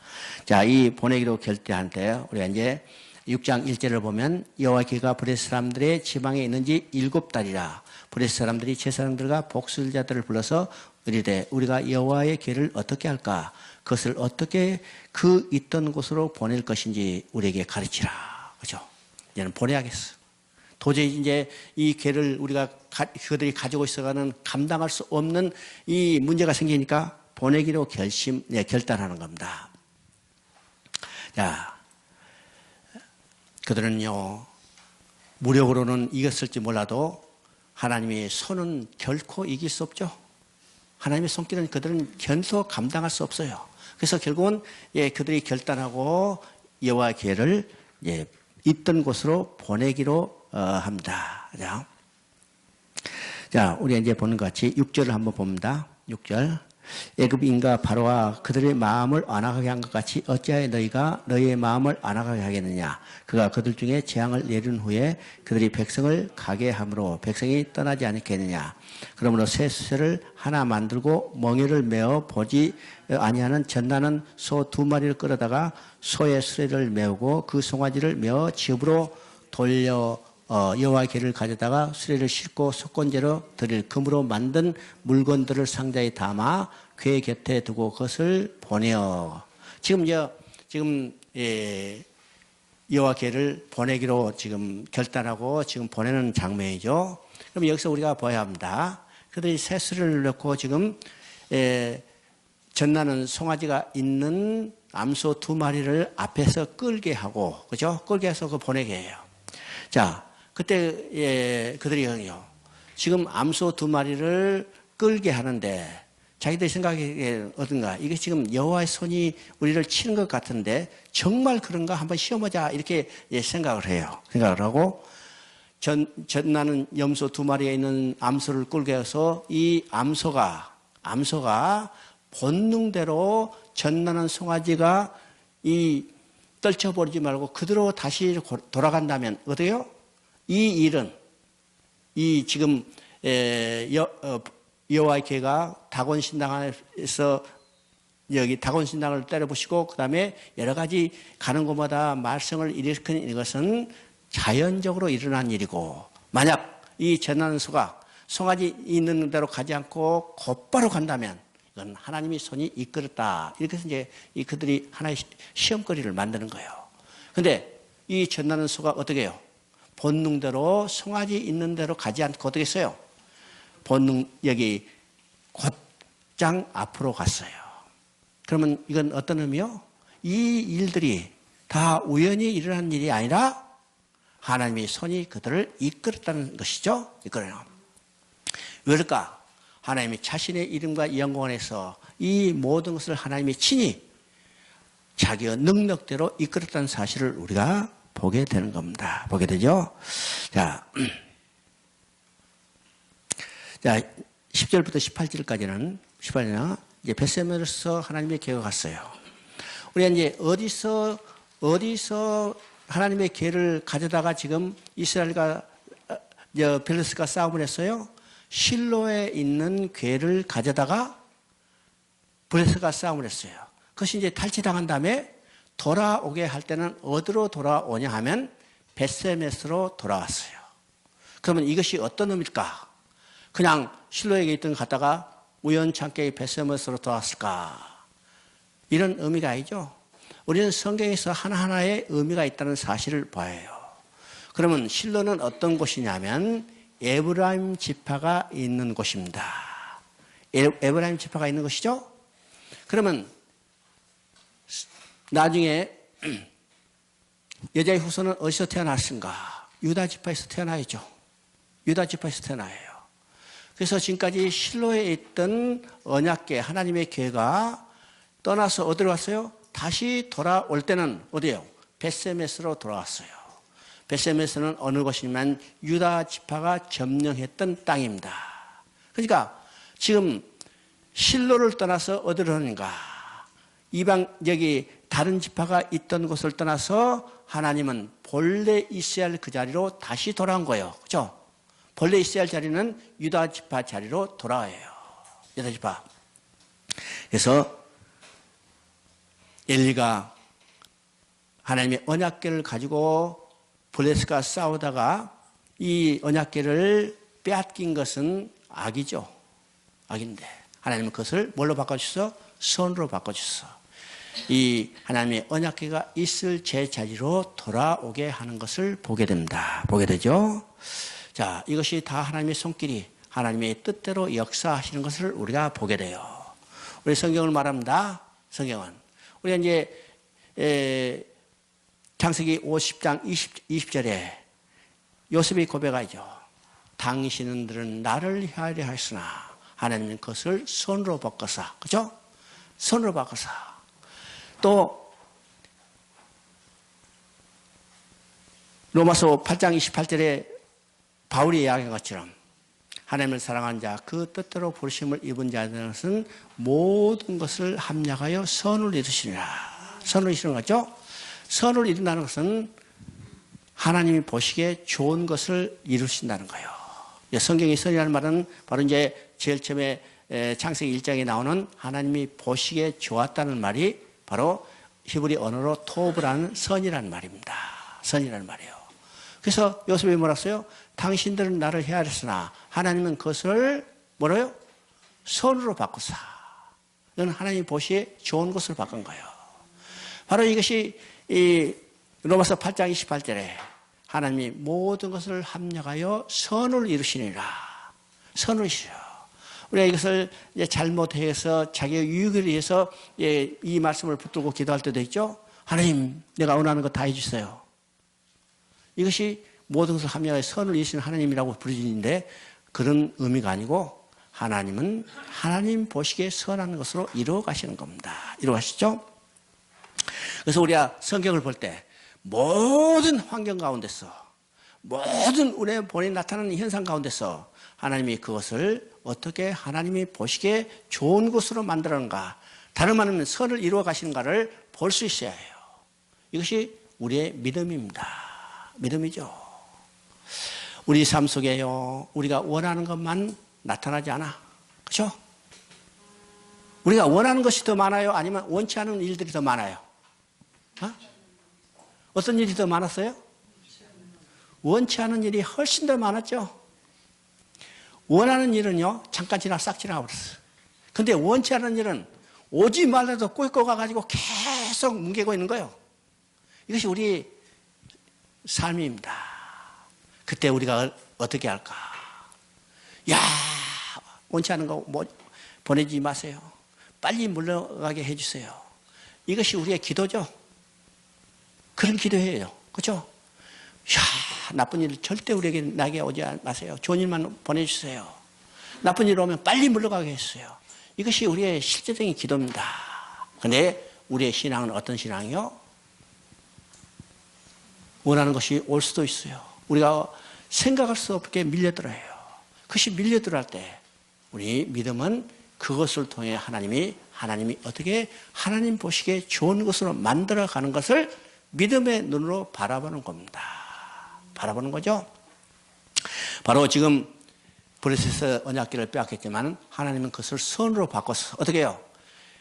자, 이 보내기로 결단할 때 우리가 이제 6장 1절을 보면 여호와 궤가 브레스 사람들의 지방에 있는지 7달이라 브레스 사람들이 제사장들과 복술자들을 불러서 이르되 우리가 여호와의 궤를 어떻게 할까? 그것을 어떻게 그 있던 곳으로 보낼 것인지 우리에게 가르치라. 그죠? 이제는 보내야겠어. 도저히 이제 이 궤를 우리가 그들이 가지고 있어가는 감당할 수 없는 이 문제가 생기니까 보내기로 결단하는 겁니다. 자, 그들은요, 무력으로는 이겼을지 몰라도 하나님의 손은 결코 이길 수 없죠. 하나님의 손길은 그들은 견소 감당할 수 없어요. 그래서 결국은 그들이 결단하고 여호와의 궤를 있던 곳으로 보내기로 합니다. 자, 우리가 이제 보는 것 같이 6절을 한번 봅니다. 6절. 애굽인과 바로와 그들의 마음을 안악하게 한 것 같이 어찌하여 너희가 너희의 마음을 안악하게 하겠느냐. 그가 그들 중에 재앙을 내린 후에 그들이 백성을 가게 함으로 백성이 떠나지 않겠느냐. 그러므로 새 수새를 하나 만들고 멍에를 메어 보지 아니하는 젖나는 소 2마리를 끌어다가 소의 수레를 메우고 그 송아지를 메어 집으로 돌려 여호와의 궤를 가져다가 수레를 싣고 속건제로 드릴 금으로 만든 물건들을 상자에 담아 궤 곁에 두고 그것을 보내어. 지금 여호와 궤를 보내기로 지금 결단하고 지금 보내는 장면이죠. 그럼 여기서 우리가 봐야 합니다. 그들이 새 수레를 넣고 지금 젖나는 송아지가 있는 암소 2마리를 앞에서 끌게 하고, 그죠? 끌게 해서 그 보내게 해요. 자, 그때 그들이요 지금 암소 2마리를 끌게 하는데 자기들 생각이 어떤가? 이게 지금 여호와의 손이 우리를 치는 것 같은데 정말 그런가? 한번 시험하자 이렇게 생각을 해요. 생각을 하고 젖나는 염소 2마리에 있는 암소를 끌게 해서 이 암소가 본능대로 젖나는 송아지가 떨쳐버리지 말고 그대로 다시 돌아간다면 어때요? 이 일은 지금 여호와의 궤가 다곤 신당에서 여기 다곤 신당을 때려부시고 그 다음에 여러 가지 가는 곳마다 말썽을 일으키는 이것은 자연적으로 일어난 일이고 만약 이 젖나는 소가 송아지 있는 대로 가지 않고 곧바로 간다면 이건 하나님의 손이 이끌었다. 이렇게 해서 이제 그들이 하나의 시험거리를 만드는 거예요. 근데 이 젖나는 소가 어떻게 해요? 본능대로 송아지 있는 대로 가지 않고 어떻게 했어요? 본능, 여기 곧 장 앞으로 갔어요. 그러면 이건 어떤 의미요? 이 일들이 다 우연히 일어난 일이 아니라 하나님의 손이 그들을 이끌었다는 것이죠. 이끌어요. 왜 그럴까? 하나님이 자신의 이름과 영광 안에서 이 모든 것을 하나님이 친히 자기의 능력대로 이끌었다는 사실을 우리가 보게 되는 겁니다. 보게 되죠? 자, 10절부터 18절까지는, 18절은 이제 벳세메로서 하나님의 계획을 갔어요. 우리가 이제 어디서 하나님의 계획을 가져다가 지금 이스라엘과 블레셋과 싸움을 했어요? 실로에 있는 궤를 가져다가 블레셋과 싸움을 했어요. 그것이 이제 탈취당한 다음에 돌아오게 할 때는 어디로 돌아오냐 하면 벳세메스로 돌아왔어요. 그러면 이것이 어떤 의미일까? 그냥 실로에 있던 거 갔다가 우연찮게 벳세메스로 돌아왔을까? 이런 의미가 아니죠. 우리는 성경에서 하나하나의 의미가 있다는 사실을 봐요. 그러면 실로는 어떤 곳이냐면 에브라임 지파가 있는 곳입니다. 에브라임 지파가 있는 것이죠. 그러면 나중에 여자의 후손은 어디서 태어났는가? 유다 지파에서 태어나야죠. 유다 지파에서 태어나요. 그래서 지금까지 실로에 있던 언약궤 하나님의 궤가 떠나서 어디로 왔어요? 다시 돌아올 때는 어디예요? 벳세메스로 돌아왔어요. 벳세메스는 어느 곳이냐면 유다 지파가 점령했던 땅입니다. 그러니까 지금 실로를 떠나서 어디로 하는가? 이방 여기 다른 지파가 있던 곳을 떠나서 하나님은 본래 있어야 할 그 자리로 다시 돌아온 거예요. 그렇죠? 본래 있어야 할 자리는 유다 지파 자리로 돌아와요. 유다 지파. 그래서 엘리가 하나님의 언약궤를 가지고 블레셋과 싸우다가 이 언약궤를 빼앗긴 것은 악이죠. 악인데 하나님은 그것을 뭘로 바꿔주셔서? 선으로 바꿔주셔서 이 하나님의 언약궤가 있을 제자리로 돌아오게 하는 것을 보게 됩니다. 보게 되죠. 자, 이것이 다 하나님의 손길이 하나님의 뜻대로 역사하시는 것을 우리가 보게 돼요. 우리 성경을 말합니다. 성경은 우리가 이제 창세기 50장 20절에 요셉이 고백하죠. 당신들은 나를 헤아려 하시나 하나님은 그것을 손으로 바꿔서, 그죠? 손으로 바꿔서. 또 로마서 8장 28절에 바울이 이야기한 것처럼 하나님을 사랑한 자, 그 뜻대로 부르심을 입은 자들은 모든 것을 합력하여 선을 이루시리라. 선을 이루는 거죠? 선을 이룬다는 것은 하나님이 보시기에 좋은 것을 이루신다는 거예요. 성경의 선이라는 말은 바로 이제 제일 처음에 창세기 1장에 나오는 하나님이 보시기에 좋았다는 말이 바로 히브리 언어로 토브라는 선이라는 말입니다. 선이라는 말이에요. 그래서 요셉이 뭐라 했어요? 당신들은 나를 헤아렸으나 하나님은 그것을 뭐라요? 선으로 바꾸사. 이건 하나님이 보시기에 좋은 것을 바꾼 거예요. 바로 이것이 이 로마서 8장 28절에 하나님이 모든 것을 합력하여 선을 이루시니라. 선을 이루시오. 우리가 이것을 이제 잘못해서 자기의 유익을 위해서 이 말씀을 붙들고 기도할 때도 있죠. 하나님, 내가 원하는 거 다 해주세요. 이것이 모든 것을 합력하여 선을 이루시는 하나님이라고 부르짖는데 그런 의미가 아니고 하나님은 하나님 보시기에 선한 것으로 이루어 가시는 겁니다. 이루어 가시죠? 그래서 우리가 성경을 볼 때 모든 환경 가운데서 모든 우리의 본인이 나타나는 현상 가운데서 하나님이 그것을 어떻게 하나님이 보시기에 좋은 것으로 만들었는가, 다른 말하면 선을 이루어 가시는가를 볼 수 있어야 해요. 이것이 우리의 믿음입니다. 믿음이죠. 우리 삶 속에요, 우리가 원하는 것만 나타나지 않아. 그렇죠? 우리가 원하는 것이 더 많아요? 아니면 원치 않은 일들이 더 많아요? 어떤 일이 더 많았어요? 원치 않은 일이 훨씬 더 많았죠. 원하는 일은요, 잠깐 지나 싹 지나가버렸어요. 근데 원치 않은 일은 오지 말라도 꼬이꼬 가가지고 계속 뭉개고 있는 거예요. 이것이 우리 삶입니다. 그때 우리가 어떻게 할까? 야, 원치 않은 거, 보내지 마세요. 빨리 물러가게 해주세요. 이것이 우리의 기도죠. 그런 기도예요. 그렇죠? 나쁜 일 절대 우리에게 나게 오지 마세요. 좋은 일만 보내주세요. 나쁜 일 오면 빨리 물러가게 해주세요. 이것이 우리의 실제적인 기도입니다. 그런데 우리의 신앙은 어떤 신앙이요? 원하는 것이 올 수도 있어요. 우리가 생각할 수 없게 밀려들어요. 그것이 밀려들어갈 때 우리 믿음은 그것을 통해 하나님이 어떻게 하나님 보시기에 좋은 것으로 만들어가는 것을 믿음의 눈으로 바라보는 겁니다. 바라보는 거죠. 바로 지금 브레스에서 언약궤를 빼앗겼지만 하나님은 그것을 선으로 바꿔서 어떻게 해요?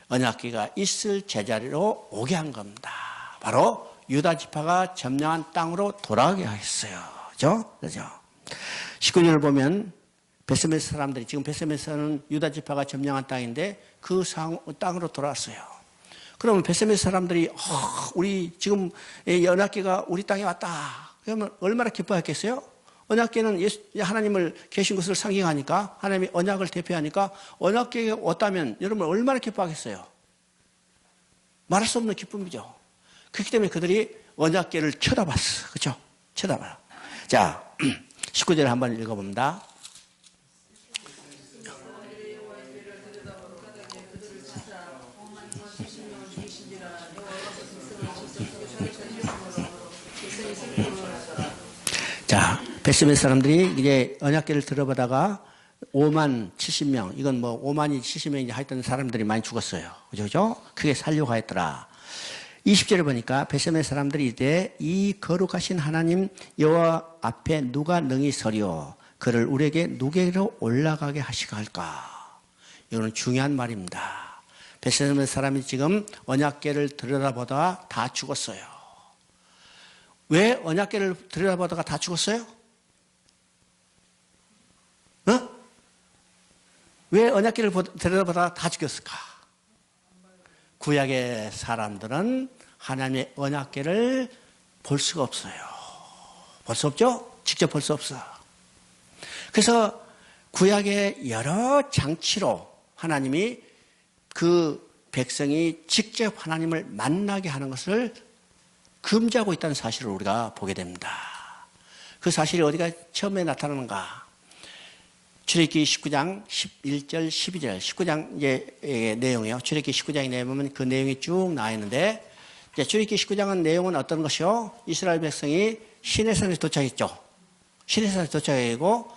언약궤가 있을 제자리로 오게 한 겁니다. 바로 유다 지파가 점령한 땅으로 돌아가게 하겠어요. 그죠? 19절을 보면 베세메스 사람들이 지금 베세메스는 유다 지파가 점령한 땅인데 그 땅으로 돌아왔어요. 그러면 베세메스 사람들이 우리 지금 언약궤가 우리 땅에 왔다. 그러면 얼마나 기뻐했겠어요? 언약궤는 하나님을 계신 것을 상징하니까 하나님이 언약을 대표하니까 언약궤가 왔다면 여러분 얼마나 기뻐하겠어요? 말할 수 없는 기쁨이죠. 그렇기 때문에 그들이 언약궤를 쳐다봤어. 그렇죠? 쳐다봐요. 자, 19절 한번 읽어봅니다. 자, 베스메스 사람들이 이제 언약궤를 들어보다가 5만 70명, 이건 뭐 5만이 70명이 하여튼 사람들이 많이 죽었어요. 그죠? 크게 살려고 했더라. 20절에 보니까 베세메 사람들이 이제 이 거룩하신 하나님 여호와 앞에 누가 능히 서리오 그를 우리에게 누게로 올라가게 하시가 할까. 이거는 중요한 말입니다. 베세메 사람이 지금 언약궤를 들여다보다가 다 죽었어요. 왜 언약궤를 들여다보다가 다 죽었어요? 왜 언약궤를 들여다보다가 다 죽였을까? 구약의 사람들은 하나님의 언약궤를 볼 수가 없어요. 볼 수 없죠? 직접 볼 수 없어. 그래서 구약의 여러 장치로 하나님이 그 백성이 직접 하나님을 만나게 하는 것을 금지하고 있다는 사실을 우리가 보게 됩니다. 그 사실이 어디가 처음에 나타나는가? 출애굽기 19장 11절 12절 19장 내용이요. 출애굽기 19장에 내보면 그 내용이 쭉 나와 있는데 이제 출애굽기 19장은 내용은 어떤 것이요? 이스라엘 백성이 시내산에 도착했죠. 시내산에 도착하고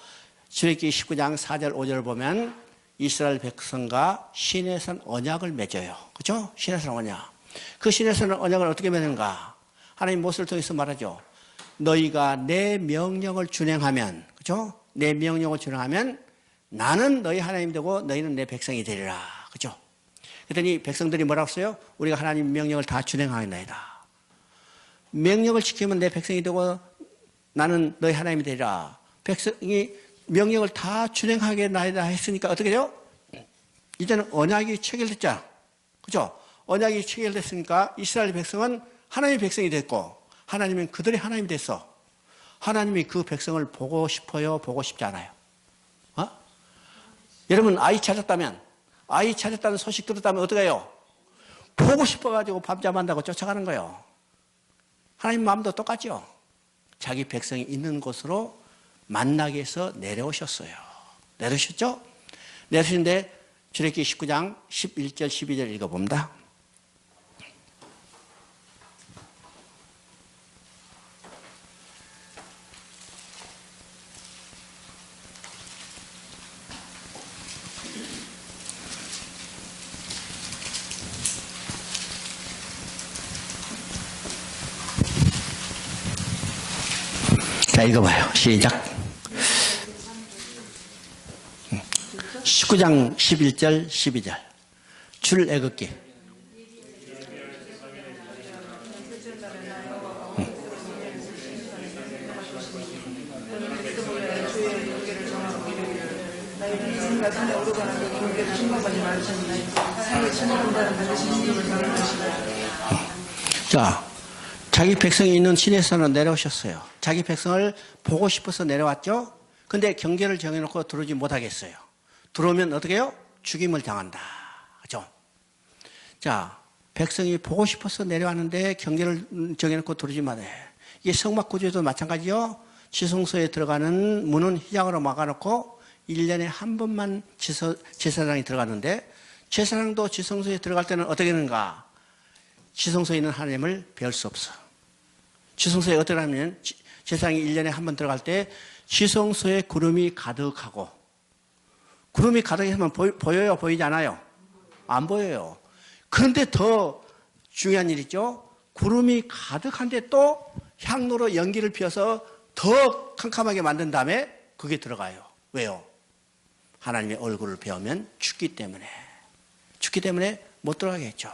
출애굽기 19장 4절 5절을 보면 이스라엘 백성과 시내산 언약을 맺어요. 그렇죠? 시내산 언약. 그 시내산 언약을 어떻게 맺는가? 하나님 모세를 통해서 말하죠. 너희가 내 명령을 준행하면, 그렇죠? 내 명령을 준행하면 나는 너희 하나님 되고 너희는 내 백성이 되리라. 그렇죠? 그랬더니 백성들이 뭐라고 써요? 우리가 하나님 명령을 다 준행하겠나이다. 명령을 지키면 내 백성이 되고 나는 너희 하나님이 되리라. 백성이 명령을 다 준행하겠나이다 했으니까 어떻게 돼요? 이제는 언약이 체결됐잖아. 그렇죠? 언약이 체결됐으니까 이스라엘 백성은 하나님의 백성이 됐고 하나님은 그들의 하나님이 됐어. 하나님이 그 백성을 보고 싶어요? 보고 싶지 않아요? 여러분 아이 찾았다면 아이 찾았다는 소식 들었다면 어떻게 해요? 보고 싶어가지고 밤잠한다고 쫓아가는 거예요. 하나님 마음도 똑같죠. 자기 백성이 있는 곳으로 만나기 위해서 내려오셨어요. 내려오셨죠? 내려오신데 출애굽기 19장 11절 12절 읽어봅니다. 자, 읽어봐요. 시작. 19장 11절 12절 출애굽기. 자, 자기 백성이 있는 시내산으로 내려오셨어요. 자기 백성을 보고 싶어서 내려왔죠. 근데 경계를 정해놓고 들어오지 못하겠어요. 들어오면 어떻게 해요? 죽임을 당한다. 그죠? 자, 백성이 보고 싶어서 내려왔는데 경계를 정해놓고 들어오지 말아요. 이게 성막 구조도 마찬가지요. 지성소에 들어가는 문은 휘장으로 막아놓고 1년에 한 번만 제사장이 들어갔는데, 제사장도 지성소에 들어갈 때는 어떻게 하는가? 지성소에 있는 하나님을 배울 수 없어. 지성소에 어떻게 하면, 제사장이 1년에 한 번 들어갈 때 지성소에 구름이 가득하고, 구름이 가득하면 보여요? 보이지 않아요? 안 보여요. 그런데 더 중요한 일 있죠? 구름이 가득한데 또 향로로 연기를 피워서 더 캄캄하게 만든 다음에 그게 들어가요. 왜요? 하나님의 얼굴을 배우면 죽기 때문에. 죽기 때문에 못 들어가겠죠.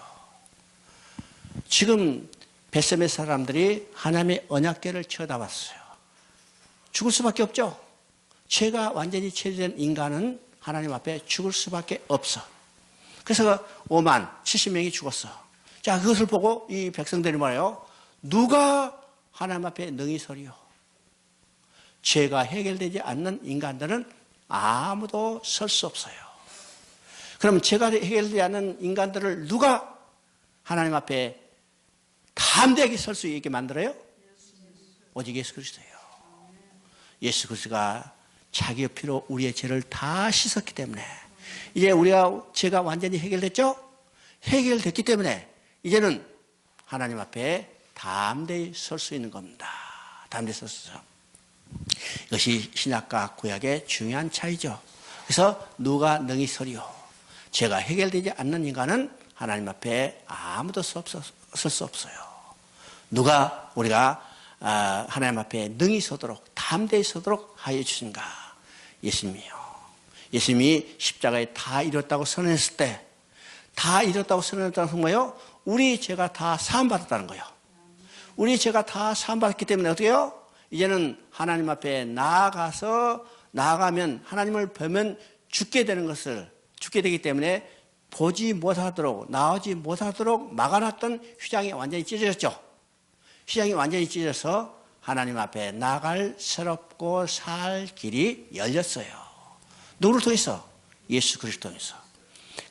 지금 벳세메 사람들이 하나님의 언약궤를 쳐다봤어요. 죽을 수밖에 없죠. 죄가 완전히 체질된 인간은 하나님 앞에 죽을 수밖에 없어. 그래서 5만 70명이 죽었어. 자, 그것을 보고 이 백성들이 말해요. 누가 하나님 앞에 능히 서리요? 죄가 해결되지 않는 인간들은 아무도 설 수 없어요. 그럼 죄가 해결되지 않는 인간들을 누가 하나님 앞에 담대하게 설 수 있게 만들어요? 오직 예수 그리스도예요. 예수 그리스도가 자기의 피로 우리의 죄를 다 씻었기 때문에, 이제 우리가 죄가 완전히 해결됐죠? 해결됐기 때문에 이제는 하나님 앞에 담대히 설 수 있는 겁니다. 담대히 서서. 이것이 신약과 구약의 중요한 차이죠. 그래서 누가 능히 서리요? 죄가 해결되지 않는 인간은 하나님 앞에 아무도 설 수 없어요. 누가 우리가 하나님 앞에 능히 서도록, 담대히 서도록 하여 주신가? 예수님이요. 예수님이 십자가에 다 이뤘다고 선언했을 때, 다 이뤘다고 선언했다는 것은 뭐예요? 우리 죄가 다 사함받았다는 거예요. 우리 죄가 다 사함받았기 때문에 어떻게 해요? 이제는 하나님 앞에 나아가면 하나님을 보면 죽게 되는 것을, 죽게 되기 때문에 보지 못하도록, 나오지 못하도록 막아놨던 휘장이 완전히 찢어졌죠. 휘장이 완전히 찢어져서 하나님 앞에 나갈 새롭고 살 길이 열렸어요. 누구를 통해서? 예수 그리스도 통해서.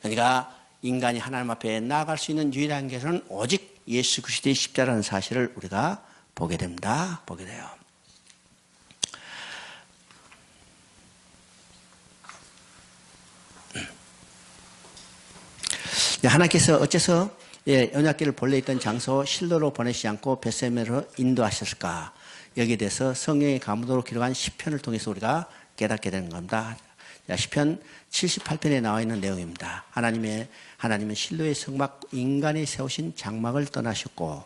그러니까 인간이 하나님 앞에 나아갈 수 있는 유일한 길은 오직 예수 그리스도의 십자라는 사실을 우리가 보게 됩니다. 보게 돼요. 하나님께서 어째서 언약궤를 본래 있던 장소 실로로 보내시지 않고 벳세메로 인도하셨을까? 여기에 대해서 성령의 감동으로 기록한 시편을 통해서 우리가 깨닫게 되는 겁니다. 시편 78편에 나와 있는 내용입니다. 하나님은 실로의 성막, 인간이 세우신 장막을 떠나셨고,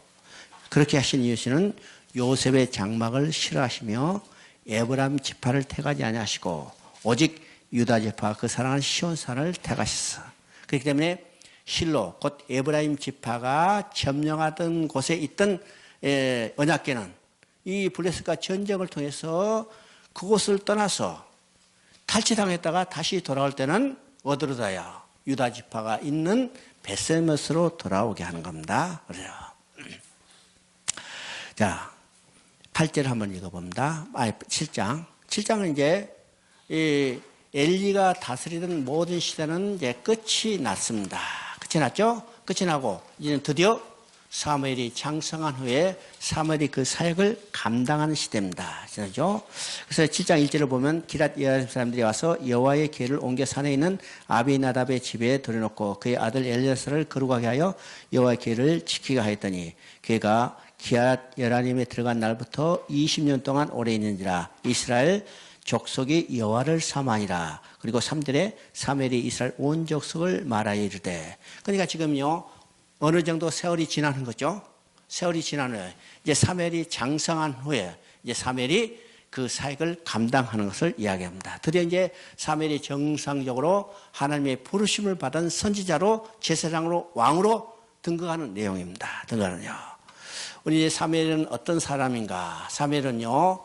그렇게 하신 이유는 요셉의 장막을 싫어하시며 에브라임 지파를 택하지 아니하시고 오직 유다 지파, 그 사랑하는 시온산을 택하셨어. 그렇기 때문에 실로, 곧 에브라임 지파가 점령하던 곳에 있던 언약궤는 이 블레셋과 전쟁을 통해서 그곳을 떠나서 탈취당했다가 다시 돌아올 때는 어디로 가요? 유다 지파가 있는 벳세메스로 돌아오게 하는 겁니다. 그래요. 자, 8절 한번 읽어봅니다. 7장. 7장은 이제 이 엘리가 다스리던 모든 시대는 이제 끝이 났습니다. 끝이 났죠? 끝이 나고 이제는 드디어 사무엘이 장성한 후에 사무엘이 그 사역을 감당하는 시대입니다. 그렇죠? 그래서 7장 1절을 보면 기랏 여아림 사람들이 와서 여호와의 궤를 옮겨 산에 있는 아비나답의 집에 들여놓고 그의 아들 엘리야사를 거룩하게 하여 여호와의 궤를 지키게 하였더니 궤가 기랏 여아림에 들어간 날부터 20년 동안 오래 있는지라 이스라엘 족속이 여호와를 사모하니라. 그리고 3절에 사무엘이 이스라엘 온 족속을 말하여 이르되, 그러니까 지금요 어느 정도 세월이 지나는 거죠. 세월이 지난 후에 이제 사무엘이 장성한 후에 이제 사무엘이 그 사역을 감당하는 것을 이야기합니다. 드디어 이제 사무엘이 정상적으로 하나님의 부르심을 받은 선지자로 제사장으로 왕으로 등극하는 내용입니다. 등극하는요. 우리 이제 사무엘은 어떤 사람인가? 사무엘은요,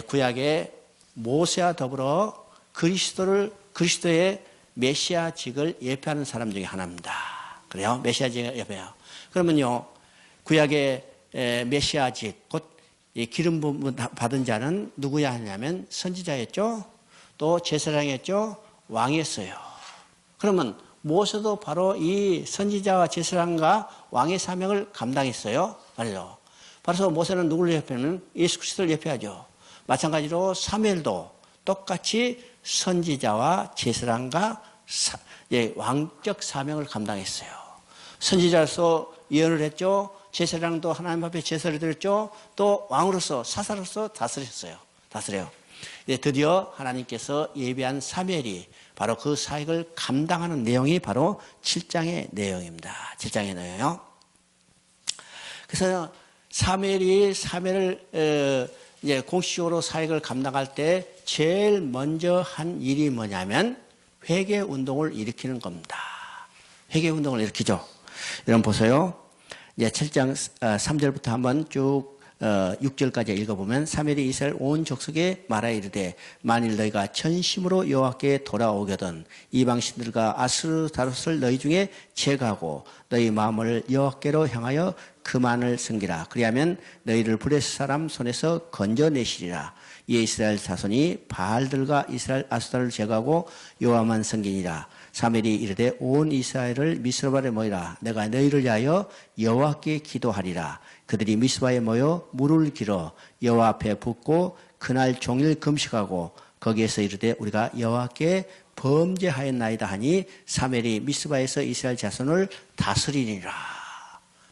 구약의 모세와 더불어 그리스도의 메시아직을 예표하는 사람 중에 하나입니다. 그래요? 메시아직을 예표해요. 그러면요, 구약의 메시아직, 곧 기름 부음 받은 자는 누구야 하냐면 선지자였죠. 또 제사장이었죠. 왕이었어요. 그러면 모세도 바로 이 선지자와 제사장과 왕의 사명을 감당했어요. 말이죠. 바로 모세는 누구를 예표하면 예수 그리스도를 예표하죠. 마찬가지로 사무엘도 똑같이 선지자와 제사장과 왕적 사명을 감당했어요. 선지자로서 예언을 했죠. 제사장도 하나님 앞에 제사를 드렸죠. 또 왕으로서 사사로서 다스려요. 드디어 하나님께서 예비한 사무엘이 바로 그 사역을 감당하는 내용이 바로 7장의 내용입니다. 7장의 내용이요. 그래서 사무엘을 이제 공식적으로 사역을 감당할 때 제일 먼저 한 일이 뭐냐면 회개 운동을 일으키는 겁니다. 회개 운동을 일으키죠. 여러분 보세요. 이제 7장 3절부터 한번 쭉 6절까지 읽어보면 사무엘이 이스라엘 온 족속에 말하여 이르되 만일 너희가 전심으로 여호와께 돌아오거든 이방 신들과 아스르 다롯을 너희 중에 제거하고 너희 마음을 여호와께로 향하여 그만을 섬기라. 그리하면 너희를 브레스 사람 손에서 건져내시리라. 이에 이스라엘 자손이 바알들과 이스라엘 아스타를 제거하고 여호와만 섬기니라. 사무엘이 이르되 온 이스라엘을 미스바에 모이라. 내가 너희를 위하여 여호와께 기도하리라. 그들이 미스바에 모여 물을 길어 여호와 앞에 붓고 그날 종일 금식하고 거기에서 이르되 우리가 여호와께 범죄하였나이다 하니 사무엘이 미스바에서 이스라엘 자손을 다스리니라.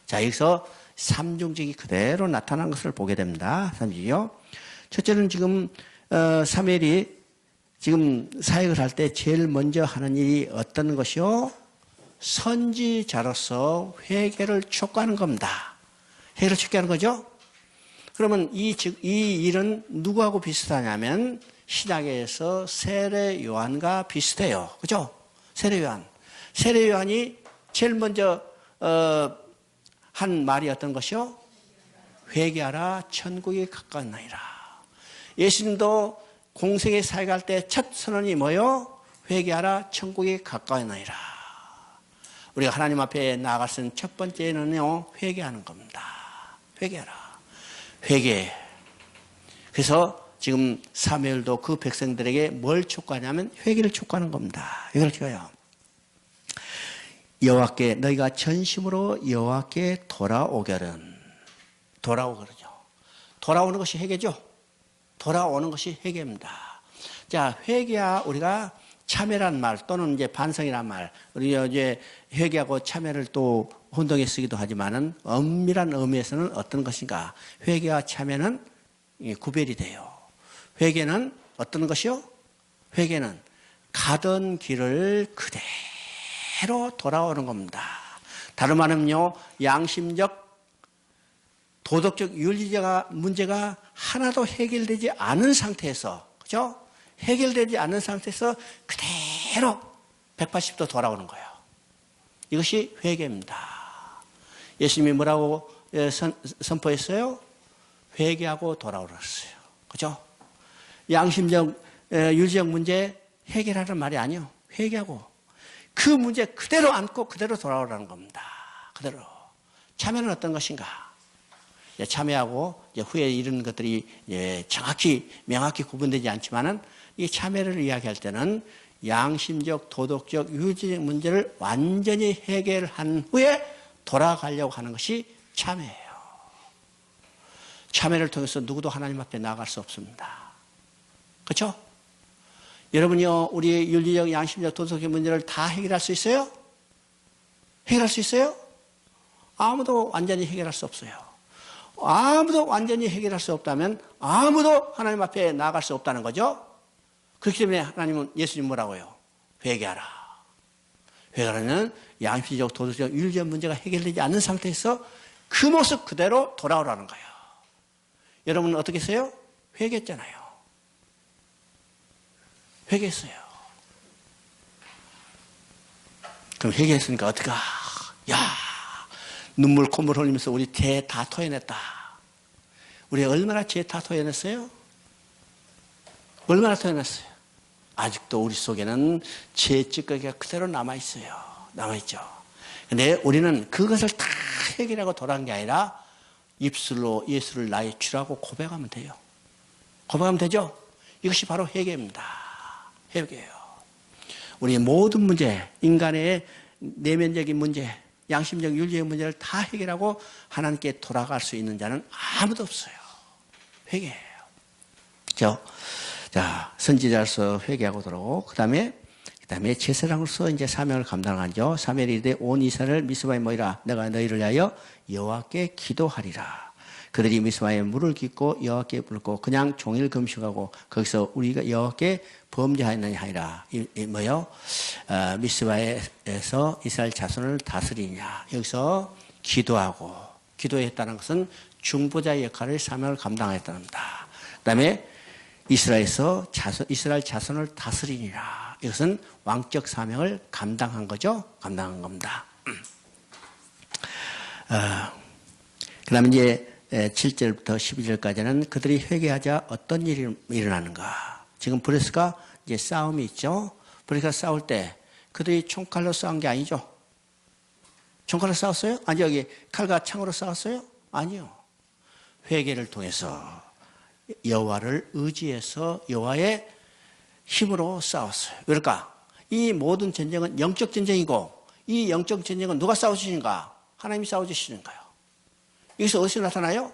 자, 여기서 삼중직이 그대로 나타난 것을 보게 됩니다. 삼중직이요. 첫째는 지금 사무엘이 지금 사역을 할 때 제일 먼저 하는 일이 어떤 것이요? 선지자로서 회개를 촉구하는 겁니다. 회개를 촉구하는 거죠? 그러면 이 일은 누구하고 비슷하냐면 신약에서 세례 요한과 비슷해요. 그죠? 세례 요한. 세례 요한이 제일 먼저 한 말이 어떤 것이요? 회개하라 천국이 가까웠나이다. 예수님도 공생에 사역할 때 첫 선언이 뭐요? 회개하라 천국이 가까웠나이다. 우리가 하나님 앞에 나아갈 수 있는 첫 번째는요, 회개하는 겁니다. 회개하라. 회개. 그래서 지금 사무엘도 그 백성들에게 뭘 촉구하냐면 회개를 촉구하는 겁니다. 회개를 촉구해요. 여호와께 너희가 전심으로 여호와께 돌아오거든. 돌아오거든요. 돌아오는 것이 회개죠. 돌아오는 것이 회개입니다. 자, 회개야 우리가 참회란 말 또는 이제 반성이란 말, 우리가 이제 회개하고 참회를 또 혼동에 쓰기도 하지만은 엄밀한 의미에서는 어떤 것인가? 회개와 참회는 구별이 돼요. 회개는 어떤 것이요? 회개는 가던 길을 그대로 돌아오는 겁니다. 다른 말은요, 양심적, 도덕적, 윤리적 문제가 하나도 해결되지 않은 상태에서, 그죠? 해결되지 않은 상태에서 그대로 180도 돌아오는 거예요. 이것이 회개입니다. 예수님이 뭐라고 선포했어요? 회개하고 돌아오랬어요. 그죠? 양심적, 윤리적 문제 해결하는 말이 아니요. 회개하고 그 문제 그대로 안고 그대로 돌아오라는 겁니다. 그대로. 참회는 어떤 것인가? 참회하고 후에 이런 것들이 정확히 명확히 구분되지 않지만은 이 참회를 이야기할 때는 양심적, 도덕적, 윤리적 문제를 완전히 해결한 후에 돌아가려고 하는 것이 참회예요. 참회를 통해서 누구도 하나님 앞에 나아갈 수 없습니다. 그렇죠? 여러분이요, 우리의 윤리적, 양심적, 도덕적 문제를 다 해결할 수 있어요? 해결할 수 있어요? 아무도 완전히 해결할 수 없어요. 아무도 완전히 해결할 수 없다면 아무도 하나님 앞에 나아갈 수 없다는 거죠. 그렇기 때문에 하나님은 예수님 뭐라고요? 회개하라. 회개하면 양심적, 도덕적, 윤리적 문제가 해결되지 않는 상태에서 그 모습 그대로 돌아오라는 거예요. 여러분은 어떻게 했어요? 회개했잖아요. 회개했어요. 그럼 회개했으니까 어떡하? 야, 눈물 콧물 흘리면서 우리 죄 다 토해냈다. 우리 얼마나 죄 다 토해냈어요? 얼마나 토해냈어요? 아직도 우리 속에는 죄 찌꺼기가 그대로 남아있어요. 남아있죠. 근데 우리는 그것을 다 해결하고 돌아간 게 아니라 입술로 예수를 나의 주라고 고백하면 돼요. 고백하면 되죠? 이것이 바로 회개입니다. 회개예요. 우리 모든 문제, 인간의 내면적인 문제, 양심적 윤리의 문제를 다 해결하고 하나님께 돌아갈 수 있는 자는 아무도 없어요. 회개해요. 그죠? 자, 선지자로서 회개하고 돌아오고, 그 다음에 제사장으로서 이제 사명을 감당하죠. 사무엘이 이르되 온 이스라엘 미스바에 모이라. 내가 너희를 위하여 여호와께 기도하리라. 그들이 미스바에 물을 깃고 여호와께 붓고 그냥 종일 금식하고 거기서 우리가 여호와께 범죄하였느냐 하니라. 이 뭐요? 미스바에서 이스라엘 자손을 다스리냐. 여기서 기도하고, 기도했다는 것은 중보자의 역할을 사명을 감당했다는 겁니다. 그 다음에 이스라엘 자손을 다스리니라. 이것은 왕적 사명을 감당한 거죠. 감당한 겁니다. 그 다음에 이제 7절부터 12절까지는 그들이 회개하자 어떤 일이 일어나는가. 지금 브레스가 이제 싸움이 있죠. 브레스가 싸울 때 그들이 총칼로 싸운 게 아니죠. 총칼로 싸웠어요? 아니, 여기 칼과 창으로 싸웠어요? 아니요. 회개를 통해서 여호와를 의지해서 여호와의 힘으로 싸웠어요. 왜일까? 이 모든 전쟁은 영적 전쟁이고, 이 영적 전쟁은 누가 싸워주시는가? 하나님이 싸워주시는 거예요. 여기서 어디서 나타나요?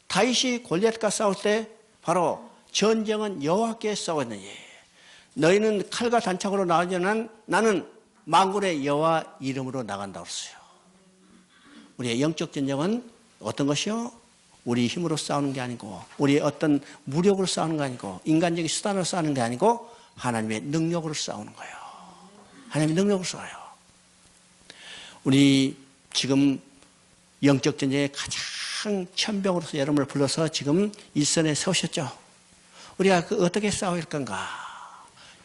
다윗이 골리앗과 싸울 때 바로 전쟁은 여호와께 싸웠느니 너희는 칼과 단창으로 나오지만 나는 만군의 여호와 이름으로 나간다고 했어요. 우리의 영적 전쟁은 어떤 것이요? 우리 힘으로 싸우는 게 아니고, 우리의 어떤 무력으로 싸우는 게 아니고, 인간적인 수단으로 싸우는 게 아니고 하나님의 능력으로 싸우는 거예요. 하나님의 능력으로 싸워요. 우리 지금 영적 전쟁의 가장 천병으로서 여러분을 불러서 지금 일선에 서셨죠. 우리가 어떻게 싸울 건가?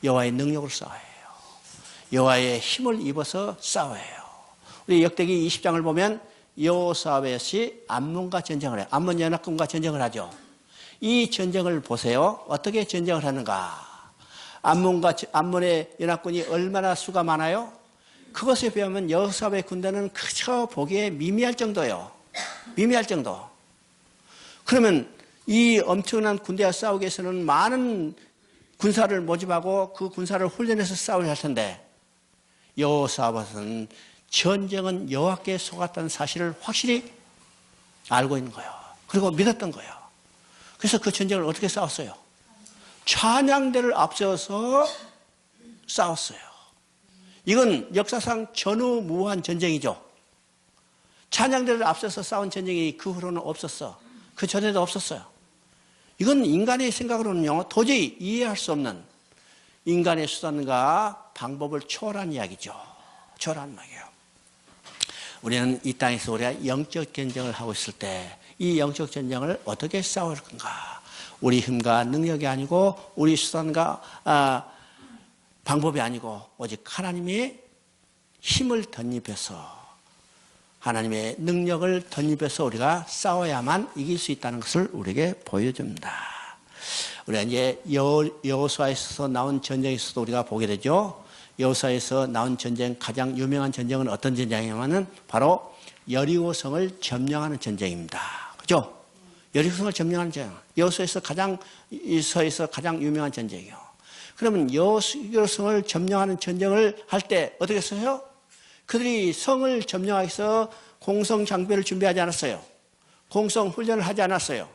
여호와의 능력으로 싸워요. 여호와의 힘을 입어서 싸워요. 우리 역대기 20장을 보면 여호사밧이 암몬과 전쟁을 해요. 암몬 연합군과 전쟁을 하죠. 이 전쟁을 보세요. 어떻게 전쟁을 하는가? 암몬의 연합군이 얼마나 수가 많아요? 그것에 비하면 여호사밧 군대는 그저 보기에 미미할 정도예요. 미미할 정도. 그러면 이 엄청난 군대와 싸우기 위해서는 많은 군사를 모집하고 그 군사를 훈련해서 싸워야 할 텐데, 여호사밧은 전쟁은 여호와께 속았다는 사실을 확실히 알고 있는 거예요. 그리고 믿었던 거예요. 그래서 그 전쟁을 어떻게 싸웠어요? 찬양대를 앞세워서 싸웠어요. 이건 역사상 전후무한 전쟁이죠. 찬양대를 앞서서 싸운 전쟁이 그 후로는 없었어. 그 전에도 없었어요. 이건 인간의 생각으로는요, 도저히 이해할 수 없는 인간의 수단과 방법을 초월한 이야기죠. 초월한 이야기예요. 우리는 이 땅에서 우리가 영적 전쟁을 하고 있을 때 이 영적 전쟁을 어떻게 싸울 건가? 우리 힘과 능력이 아니고 우리 수단과 방법이 아니고 오직 하나님의 힘을 덧입혀서, 하나님의 능력을 덧입혀서 우리가 싸워야만 이길 수 있다는 것을 우리에게 보여줍니다. 우리가 이제 여호수아에서 나온 전쟁에서도 우리가 보게 되죠. 여호수아에서 나온 전쟁, 가장 유명한 전쟁은 어떤 전쟁이냐면은 바로 여리고성을 점령하는 전쟁입니다. 그죠? 여리고성을 점령하는 전쟁. 여호수아에서 가장 유명한 전쟁이요. 그러면 여리고성을 점령하는 전쟁을 할 때 어떻게 했어요? 그들이 성을 점령하기 위해서 공성 장비를 준비하지 않았어요. 공성 훈련을 하지 않았어요.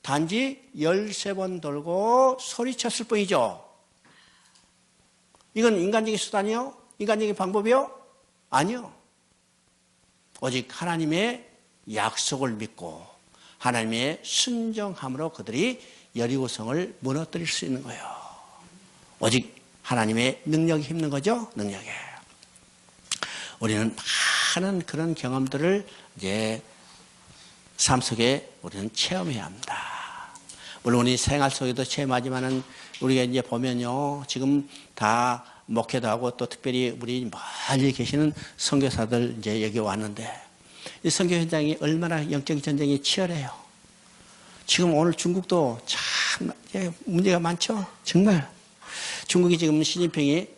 단지 13번 돌고 소리쳤을 뿐이죠. 이건 인간적인 수단이요? 인간적인 방법이요? 아니요. 오직 하나님의 약속을 믿고 하나님의 순종함으로 그들이 여리고성을 무너뜨릴 수 있는 거예요. 오직 하나님의 능력이 힘든 거죠? 능력에. 우리는 많은 그런 경험들을 이제 삶 속에 우리는 체험해야 합니다. 물론 우리 생활 속에도 체험하지만은 우리가 이제 보면요, 지금 다 목회도 하고 또 특별히 우리 멀리 계시는 선교사들 이제 여기 왔는데, 이 선교 현장이 얼마나 영적 전쟁이 치열해요. 지금 오늘 중국도 참 문제가 많죠. 정말 중국이 지금 시진핑이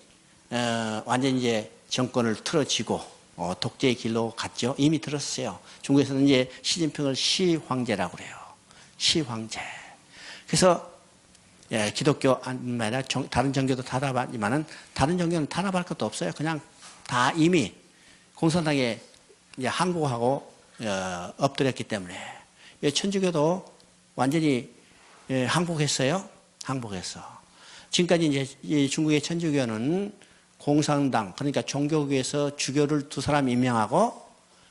완전 이제 정권을 틀어쥐고 독재의 길로 갔죠. 이미 들었어요. 중국에서는 이제 시진핑을 시황제라고 그래요. 시황제. 그래서 예, 기독교 아니라 다른 종교도 탄압하지만은 다른 종교는 탄압할 것도 없어요. 그냥 다 이미 공산당에 이제 항복하고 엎드렸기 때문에 천주교도 완전히 항복했어요. 항복했어. 지금까지 이제 중국의 천주교는 공산당 그러니까 종교국에서 주교를 2사람 임명하고